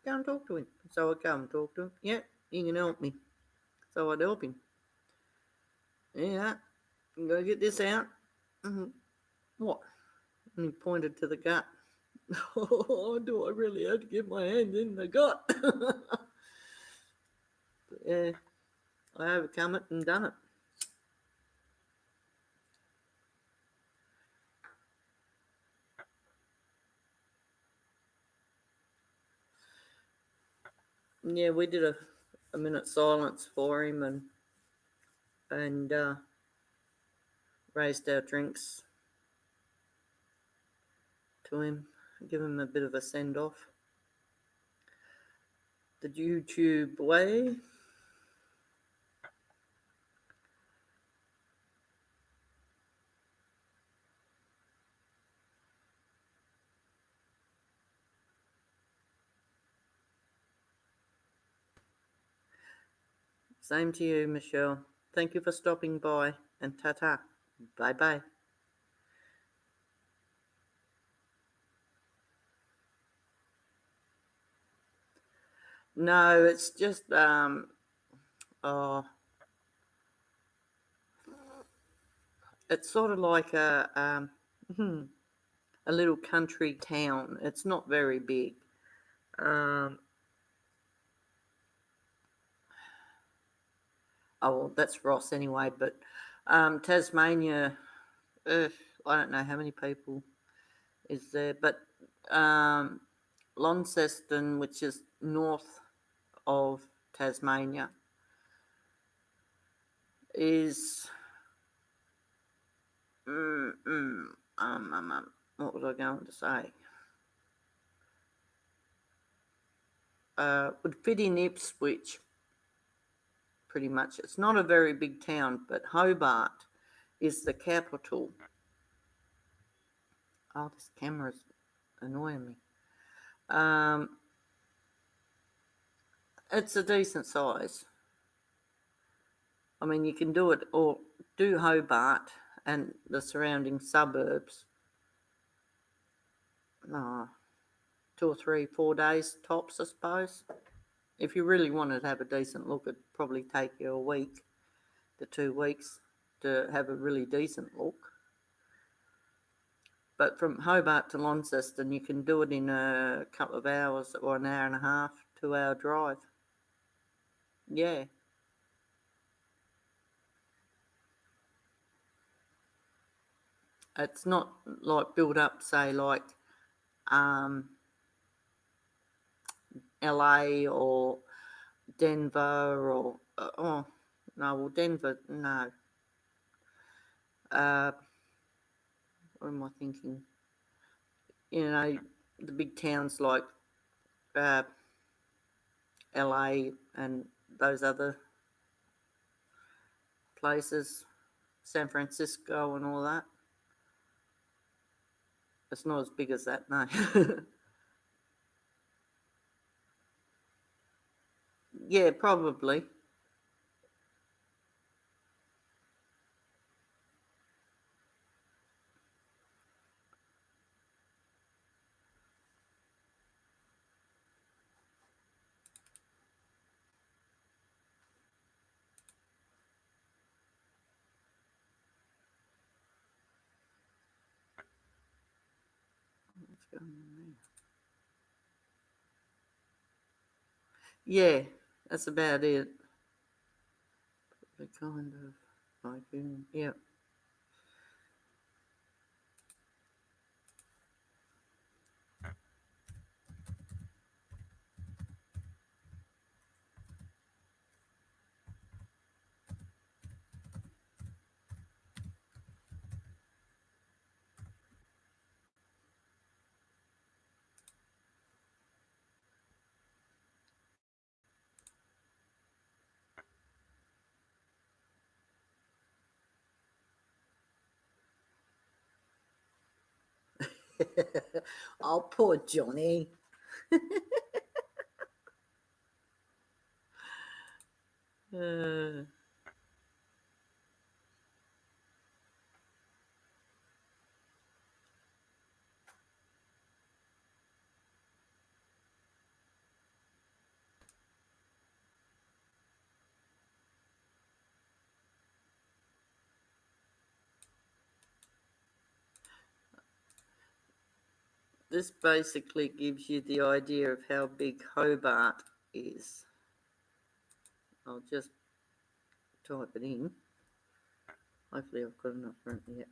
go and talk to him. So I'd go and talk to him. Yeah, he can help me. So I'd help him. Yeah, I'm gonna get this out. What? And he pointed to the gut. Oh, do I really have to get my hand in the gut? Yeah, I overcome it and done it. Yeah, we did a minute silence for him and raised our drinks to him, give him a bit of a send off. The YouTube way. Same to you, Michelle. Thank you for stopping by, and ta-ta. Bye-bye. No, it's just oh, it's sort of like a little country town. It's not very big. Oh well, that's Ross anyway. But Tasmania, I don't know how many people is there, but Launceston, which is north of Tasmania, is what was I going to say? Would fit in Ipswich pretty much. It's not a very big town, but Hobart is the capital. Oh, this camera's annoying me. It's a decent size. I mean, you can do it or do Hobart and the surrounding suburbs. 2 or 3, 4 days tops, I suppose. If you really wanted to have a decent look, it'd probably take you a week to 2 weeks to have a really decent look. But from Hobart to Launceston, you can do it in a couple of hours or an hour and a half, 2-hour drive. Yeah. It's not like built up, say, like LA or Denver or, oh, no, well, Denver, no. What am I thinking? You know, the big towns like LA and those other places, San Francisco and all that. It's not as big as that, no. Yeah, probably. What's going on there? Yeah, that's about it. Kind of like, yeah. Oh, poor Johnny. Uh, this basically gives you the idea of how big Hobart is. I'll just type it in. Hopefully I've got enough room yet.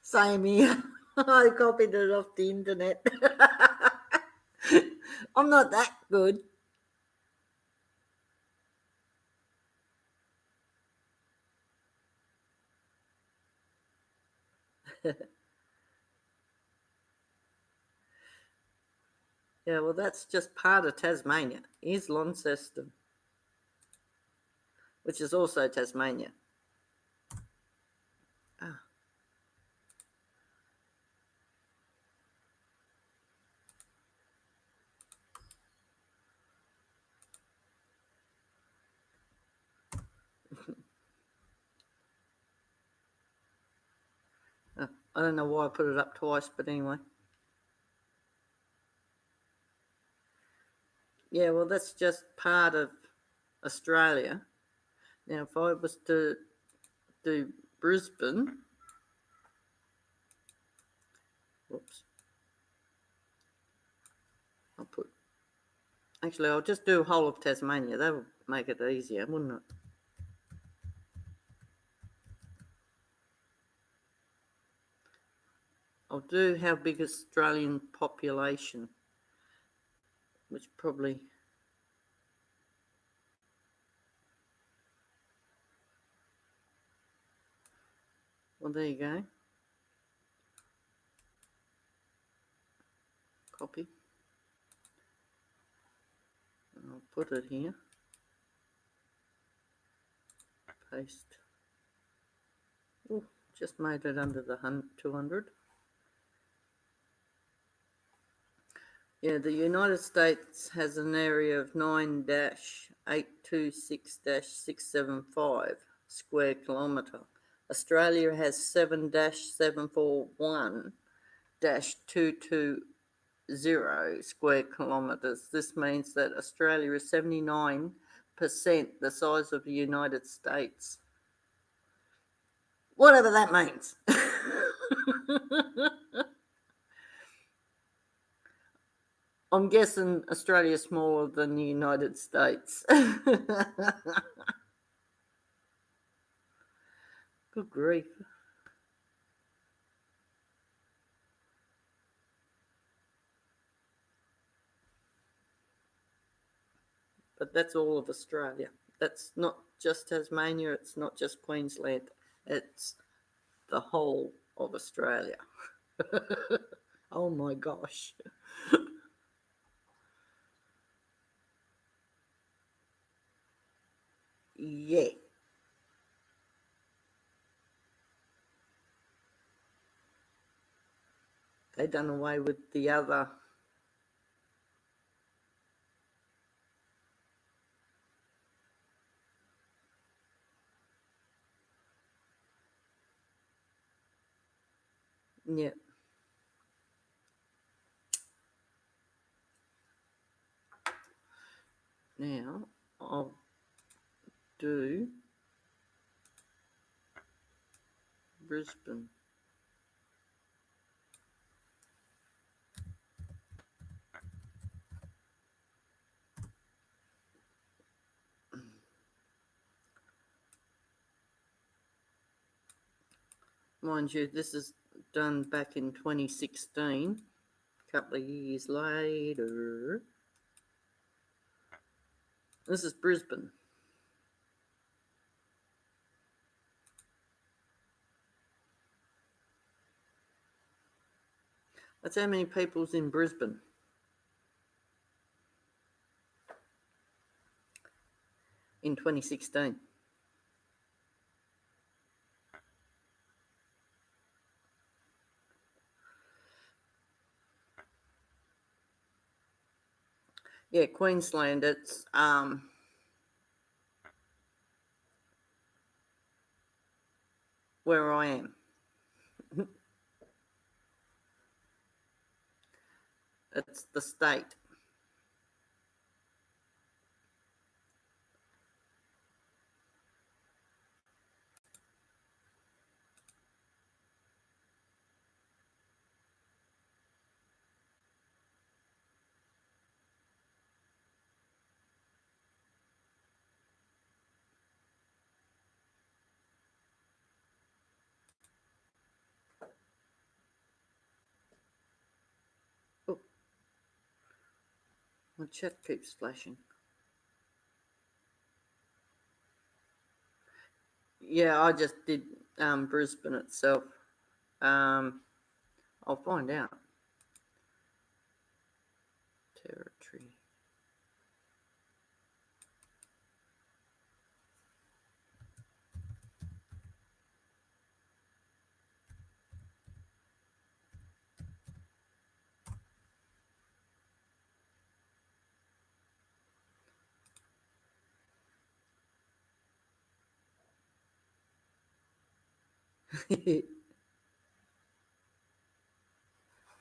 Same here. I copied it off the internet. I'm not that good. Yeah, well, that's just part of Tasmania. Here's Launceston, which is also Tasmania. Ah. I don't know why I put it up twice, but anyway. Yeah, well, that's just part of Australia. Now, if I was to do Brisbane, whoops, I'll just do whole of Tasmania. That would make it easier, wouldn't it? I'll do how big Australian population, which probably, well, there you go. Copy. And I'll put it here. Paste. Ooh, just made it under the 200. Yeah, the United States has an area of 9-826-675 square kilometre. Australia has 7-741-220 square kilometres. This means that Australia is 79% the size of the United States. Whatever that means. I'm guessing Australia's smaller than the United States. Good grief. But that's all of Australia. That's not just Tasmania, it's not just Queensland, it's the whole of Australia. Oh my gosh. Yeah. They done away with the other. Yeah. Now I'll do Brisbane. Mind you, this is done back in 2016, a couple of years later. This is Brisbane. That's how many people's in Brisbane in 2016. Yeah, Queensland, it's where I am. It's the state. Oh, my chat keeps flashing. Yeah, I just did Brisbane itself. I'll find out. Territory.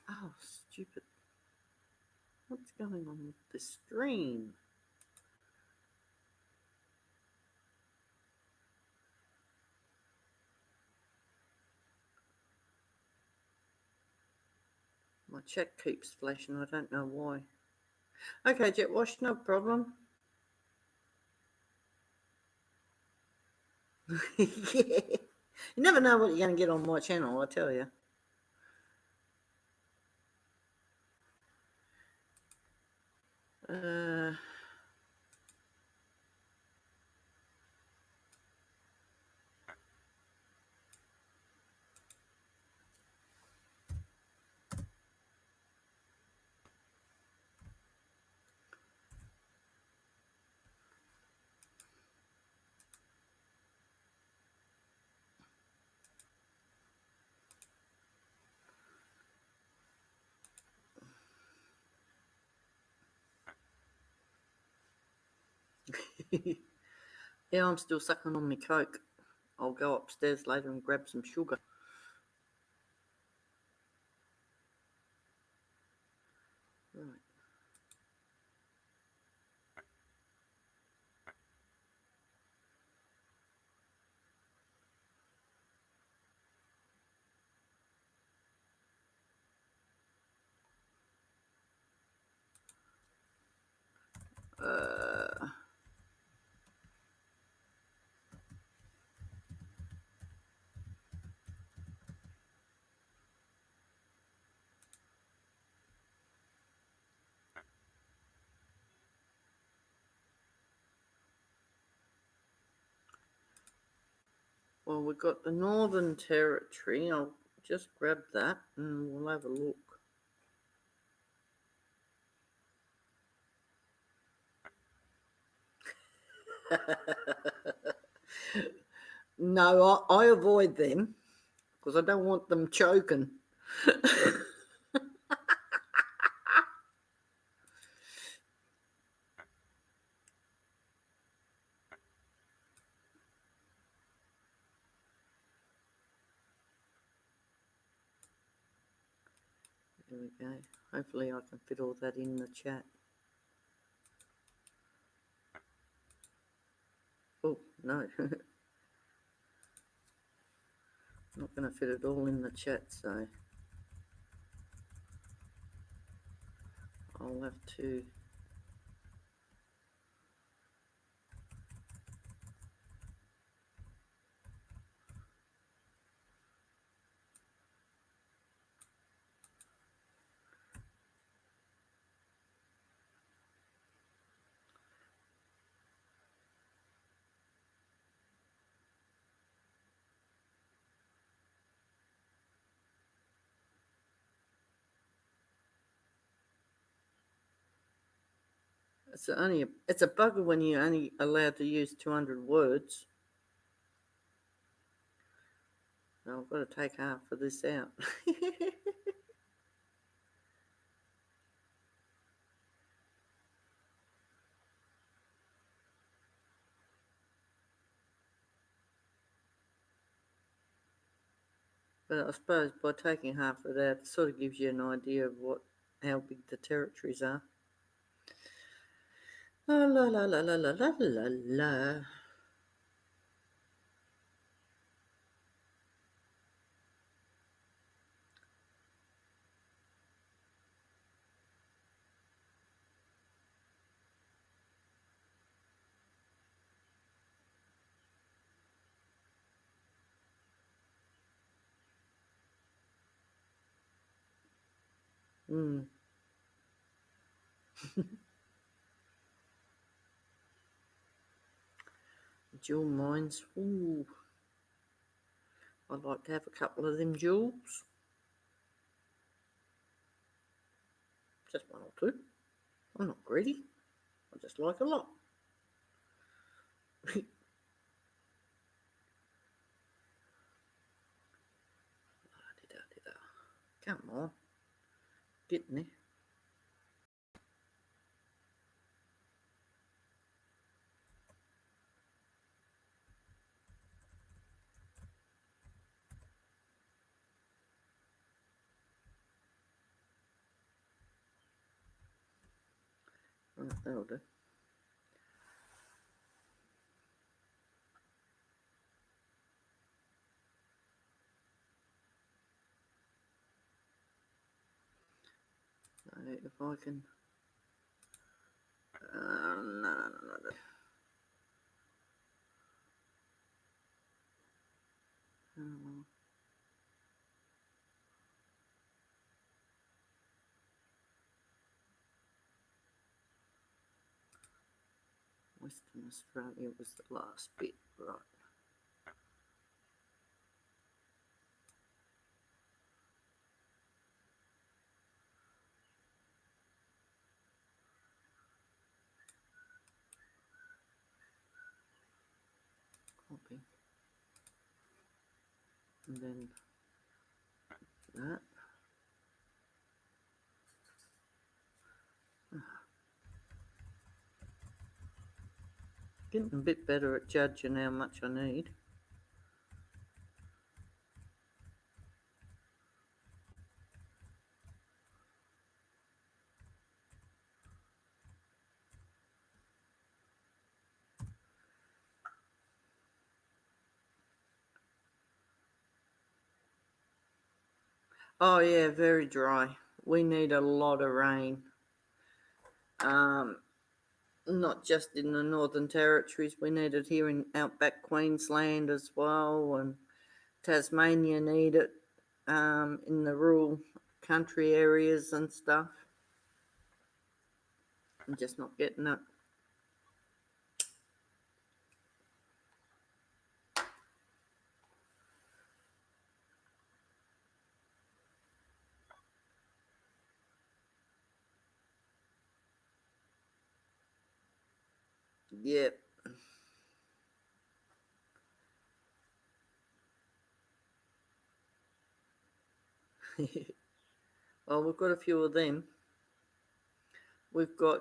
Oh, stupid. What's going on with the stream? My chat keeps flashing. I don't know why. Okay, Jet Wash, no problem. Yeah. You never know what you're going to get on my channel, I tell you. Yeah, I'm still sucking on my Coke. I'll go upstairs later and grab some sugar. Right. Well, we've got the Northern Territory. I'll just grab that and we'll have a look. No, I avoid them because I don't want them choking. There we go. Hopefully I can fit all that in the chat. Oh, no. Not going to fit it all in the chat, so I'll have to... It's a bugger when you're only allowed to use 200 words. Now I've got to take half of this out. But I suppose by taking half of that, it sort of gives you an idea of how big the territories are. La la la la la la la la la. Jewel mines. Ooh. I'd like to have a couple of them jewels. Just one or two. I'm not greedy. I just like a lot. Come on. Getting there. Right, that'll do. So if I can... no. Western Australia was the last bit, right? Copy. And then that. Getting a bit better at judging how much I need. Oh yeah, very dry. We need a lot of rain. Not just in the Northern Territories, we need it here in outback Queensland as well, and Tasmania need it in the rural country areas and stuff. I'm just not getting it. Yep. Well, we've got a few of them. We've got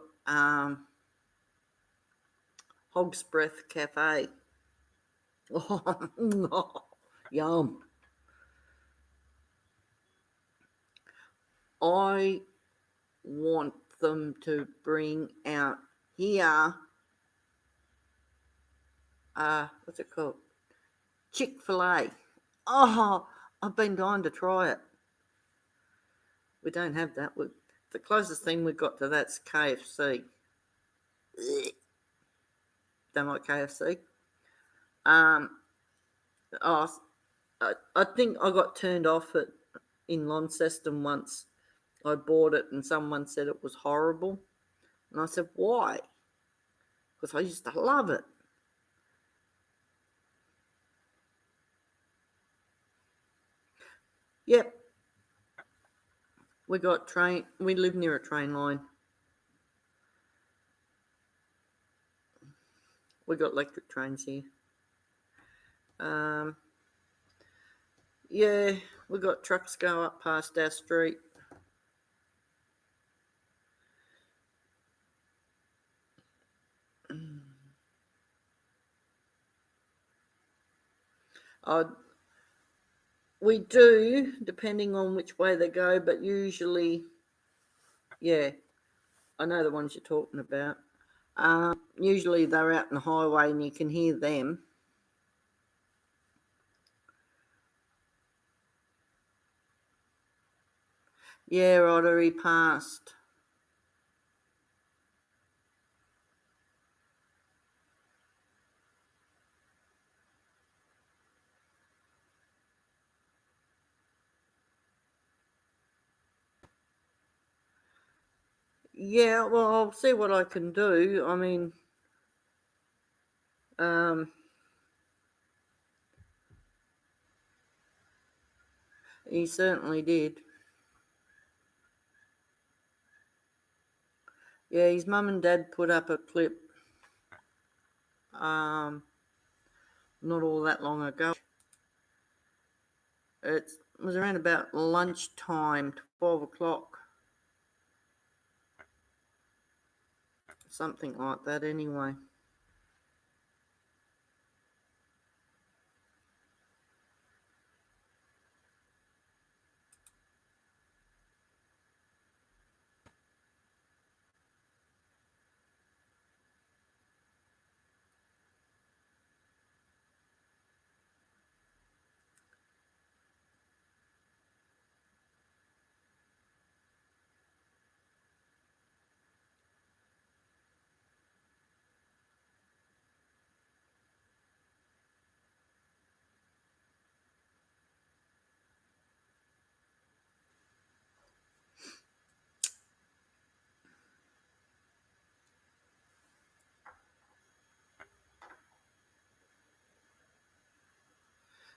Hog's Breath Cafe. Oh, yum. I want them to bring out here what's it called? Chick-fil-A. Oh, I've been dying to try it. We don't have that. The closest thing we've got to that's KFC. Don't like KFC. Oh, I think I got turned off it in Launceston once. I bought it and someone said it was horrible. And I said, why? Because I used to love it. Yep. We live near a train line. We got electric trains here. Yeah, we got trucks go up past our street. We do, depending on which way they go, but usually, yeah, I know the ones you're talking about. Usually they're out on the highway and you can hear them. Yeah, I'd already passed. Yeah, well, I'll see what I can do. I mean, he certainly did. Yeah, his mum and dad put up a clip not all that long ago. It was around about lunchtime, 12 o'clock. Something like that anyway.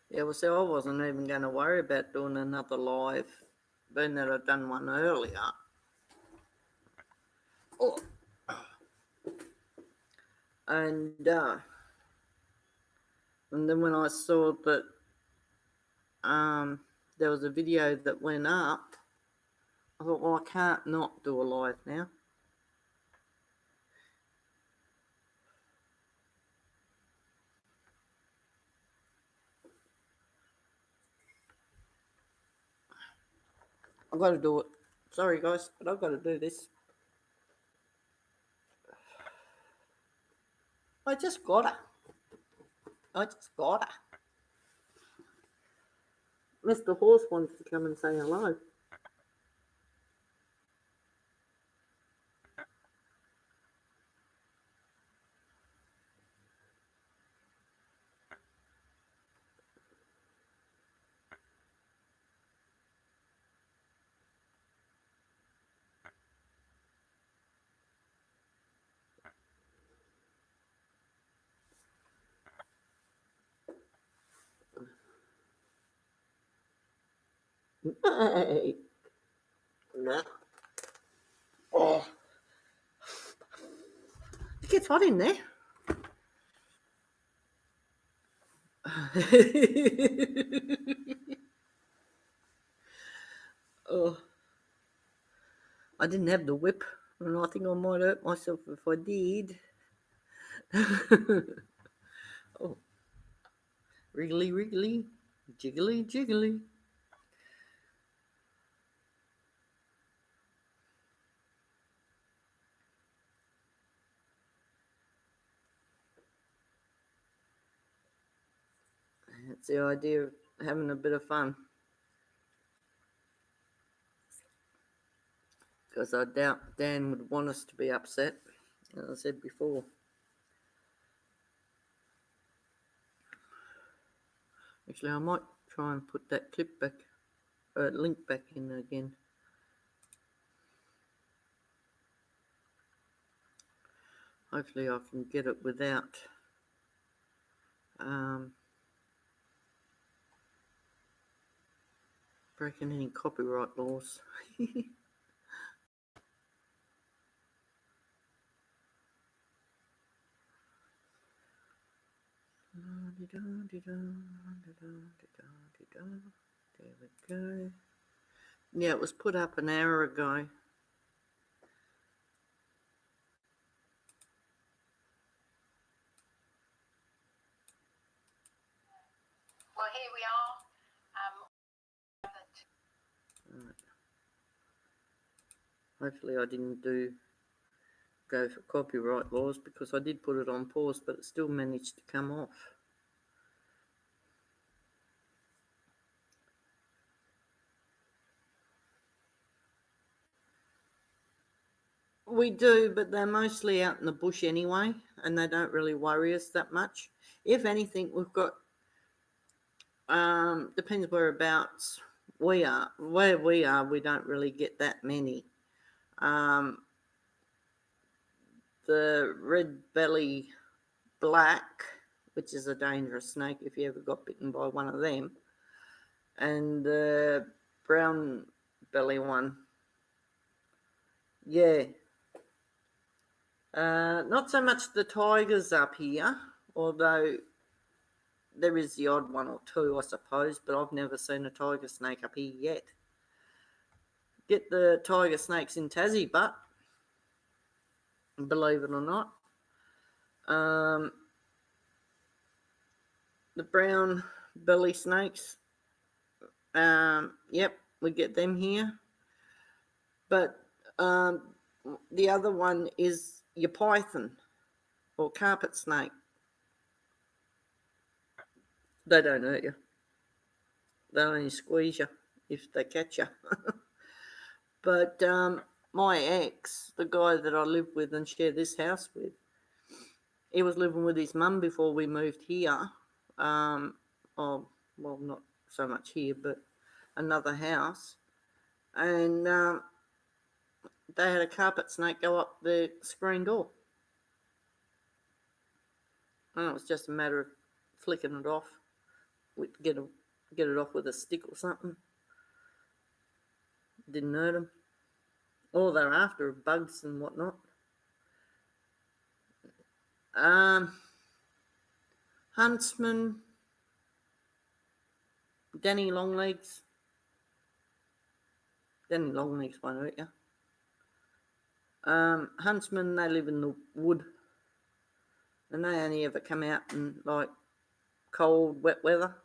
Yeah, well, so I wasn't even going to worry about doing another live, being that I'd done one earlier. Oh. And then when I saw that there was a video that went up, I thought, well, I can't not do a live now. I've got to do it. Sorry, guys, but I've got to do this. I just gotta. Mr. Horse wants to come and say hello. Hey. No. Oh. It gets hot in there. Oh. I didn't have the whip, and I think I might hurt myself if I did. Oh. Wriggly, wriggly, jiggly, jiggly. It's the idea of having a bit of fun. Because I doubt Dan would want us to be upset, as I said before. Actually, I might try and put that clip back, link back in again. Hopefully I can get it without breaking any copyright laws. There we go. Yeah, it was put up an hour ago. Well, here we are. Right. Hopefully I didn't go for copyright laws, because I did put it on pause, but it still managed to come off. We do, but they're mostly out in the bush anyway, and they don't really worry us that much. If anything, we've got depends whereabouts we are. Where we are, we don't really get that many. The red belly black, which is a dangerous snake if you ever got bitten by one of them, and the brown belly one. Yeah. Not so much the tigers up here, although there is the odd one or two, I suppose, but I've never seen a tiger snake up here yet. Get the tiger snakes in Tassie, but believe it or not. The brown belly snakes, yep, we get them here. But the other one is your python or carpet snake. They don't hurt you. They only squeeze you if they catch you. But my ex, the guy that I live with and share this house with, he was living with his mum before we moved here. Well, not so much here, but another house. And they had a carpet snake go up the screen door. And it was just a matter of flicking it off. We'd get it off with a stick or something. Didn't hurt them. All they're after are bugs and whatnot. Huntsman, Danny Longlegs. Danny Longlegs won't hurt you. Huntsmen, they live in the wood, and they only ever come out in like cold, wet weather.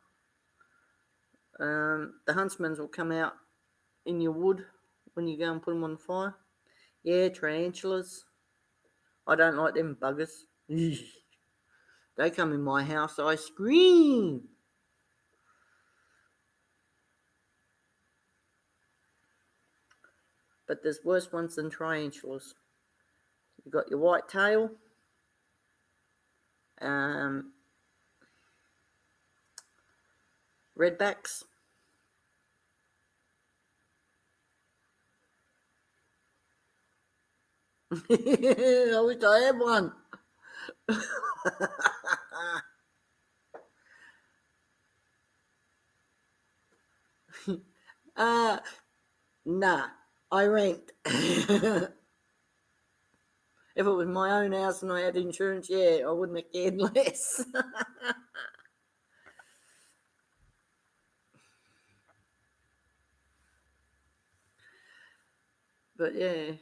The huntsmans will come out in your wood when you go and put them on the fire. Yeah, tarantulas. I don't like them buggers. They come in my house, I scream. But there's worse ones than tarantulas. You've got your white tail, redbacks. I wish I had one. Nah, I rent. If it was my own house and I had insurance, yeah, I wouldn't have cared less. But yeah.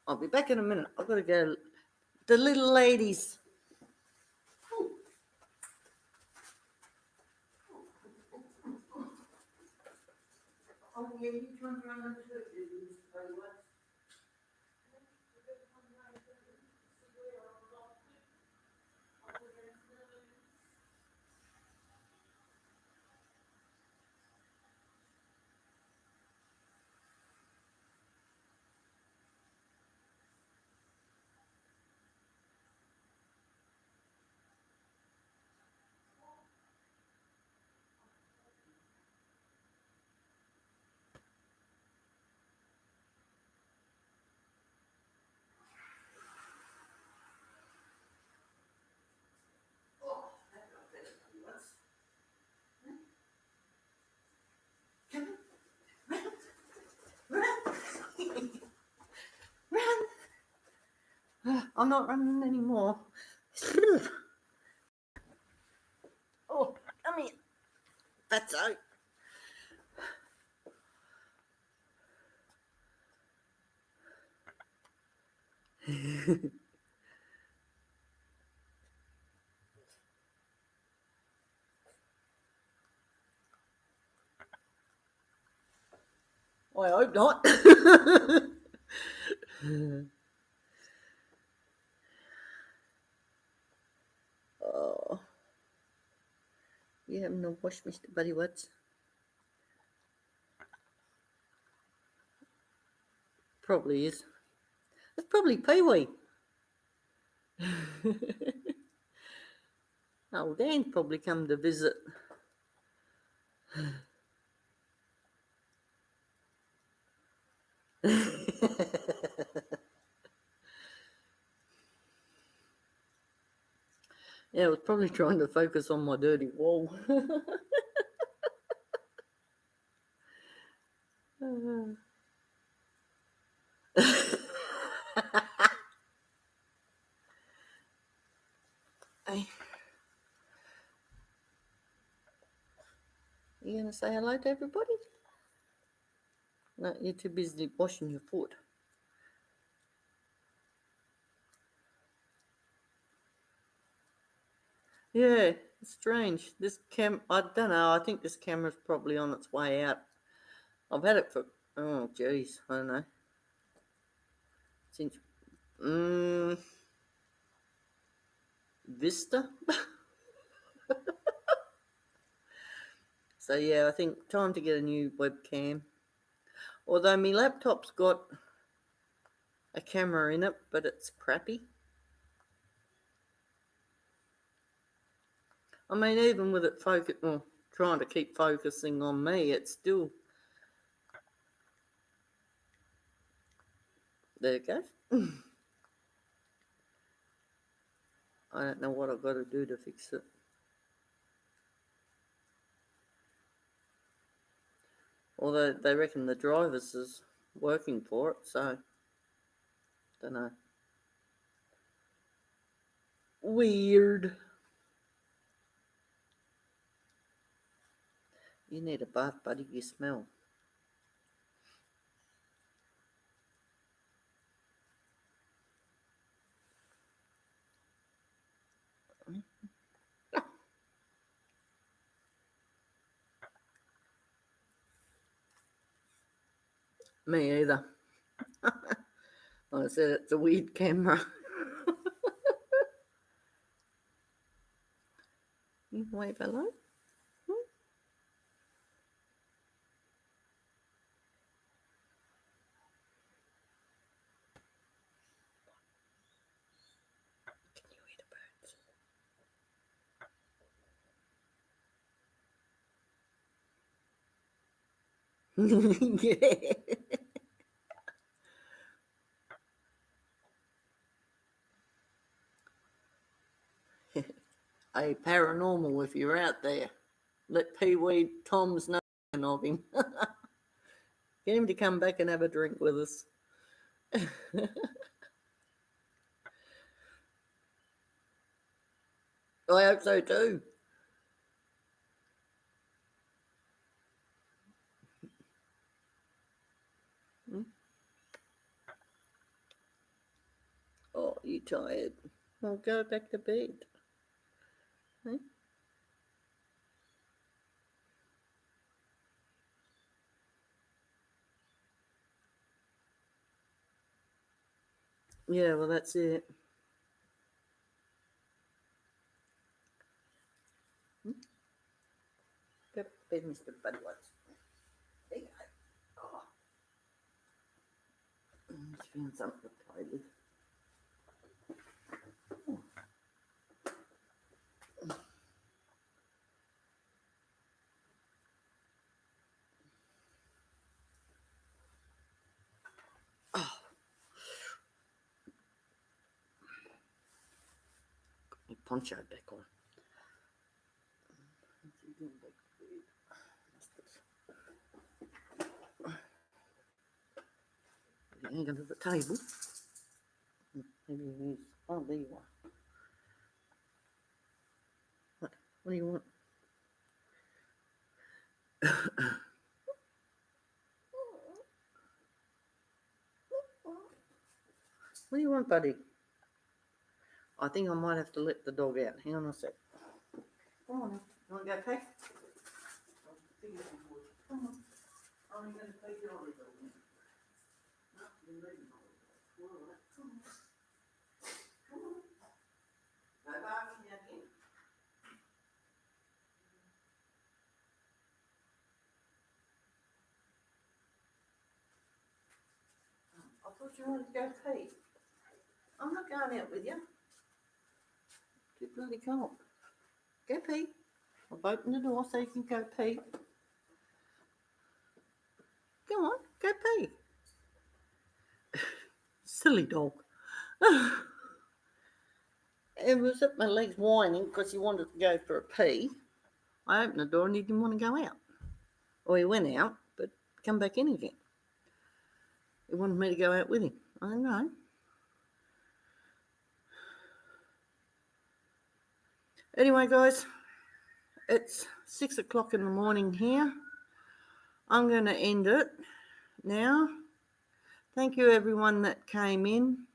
I'll be back in a minute. I've got to go. The little ladies. Oh, yeah, you trying to run into it, I'm not running anymore. Oh, come here. Fatso. I hope not. Oh, you having a wash, Mr. Buttywuds? Probably is. It's probably Pee-wee. Oh, Dan's probably come to visit. Yeah, I was probably trying to focus on my dirty wall. Hey, you gonna say hello to everybody? No, you're too busy washing your foot. Yeah, it's strange. I don't know. I think this camera's probably on its way out. I've had it for, oh, geez, I don't know. Since, Vista. So yeah, I think time to get a new webcam. Although my laptop's got a camera in it, but it's crappy. I mean, even with it trying to keep focusing on me, it's still. There it goes. I don't know what I've got to do to fix it. Although they reckon the drivers is working for it, so don't know. Weird. You need a bath, buddy. You smell. Me either. Like I said, it's a weird camera. You can wave hello. Can you hear the birds? Yeah. Hey, paranormal, if you're out there, let Peeweetoms know of him. Get him to come back and have a drink with us. I hope so too. Oh, you tired? Well, go back to bed. Hey? Yeah, well, that's it. Go to bed, Mr. Budweiser. There you go. Oh. Just found something to play with. Oh. Got my poncho back on. Getting under the table. Maybe he is. Oh, there you are. What do you want? What do you want, buddy? I think I might have to let the dog out. Hang on a sec. Come on, you want to go pee? Come on. I'm going to take you on the dog. No, you're leaving on the dog. All right, come on. Come on. No barking at him. I thought you wanted to go pee. I'm not going out with you. Too bloody cold. Go pee. I've opened the door so you can go pee. Go on, go pee. Silly dog. It was at my legs whining because he wanted to go for a pee. I opened the door and he didn't want to go out. Or he went out, but come back in again. He wanted me to go out with him. I don't know. Anyway, guys, it's 6 o'clock in the morning here. I'm going to end it now. Thank you, everyone that came in.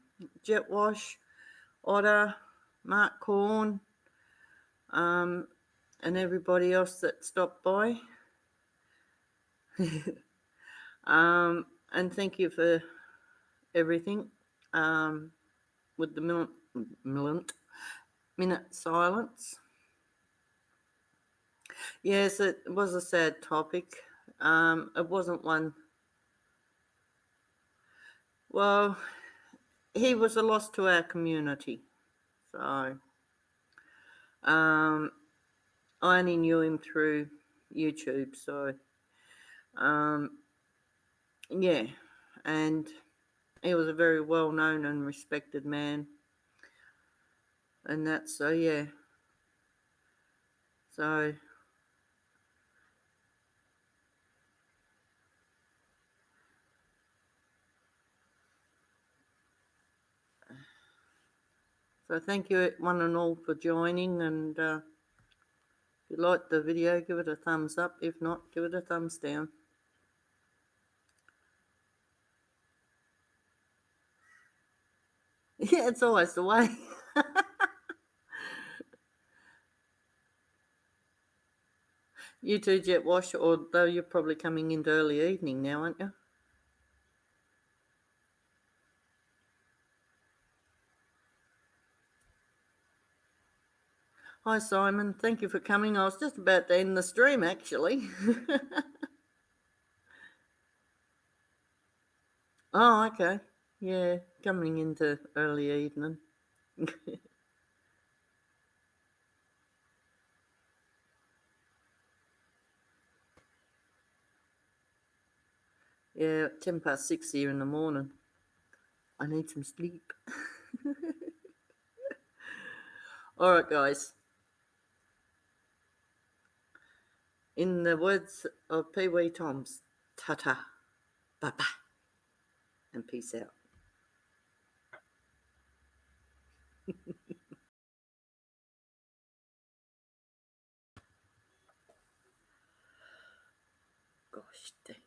Jet Wash, Otter, Mark Corn, and everybody else that stopped by. And thank you for everything. With the minute silence. Yes, it was a sad topic. It wasn't one. Well, he was a loss to our community. So, I only knew him through YouTube. So, yeah, and he was a very well-known and respected man. And that's, so yeah. So, thank you one and all for joining, and if you liked the video, give it a thumbs up. If not, give it a thumbs down. Yeah, it's always the way. You too, Jet Wash, although you're probably coming into early evening now, aren't you? Hi, Simon. Thank you for coming. I was just about to end the stream, actually. Oh, okay. Yeah, coming into early evening. Yeah, 6:10 here in the morning. I need some sleep. All right, guys. In the words of Peeweetoms, ta-ta, bye-bye, and peace out. Gosh dang.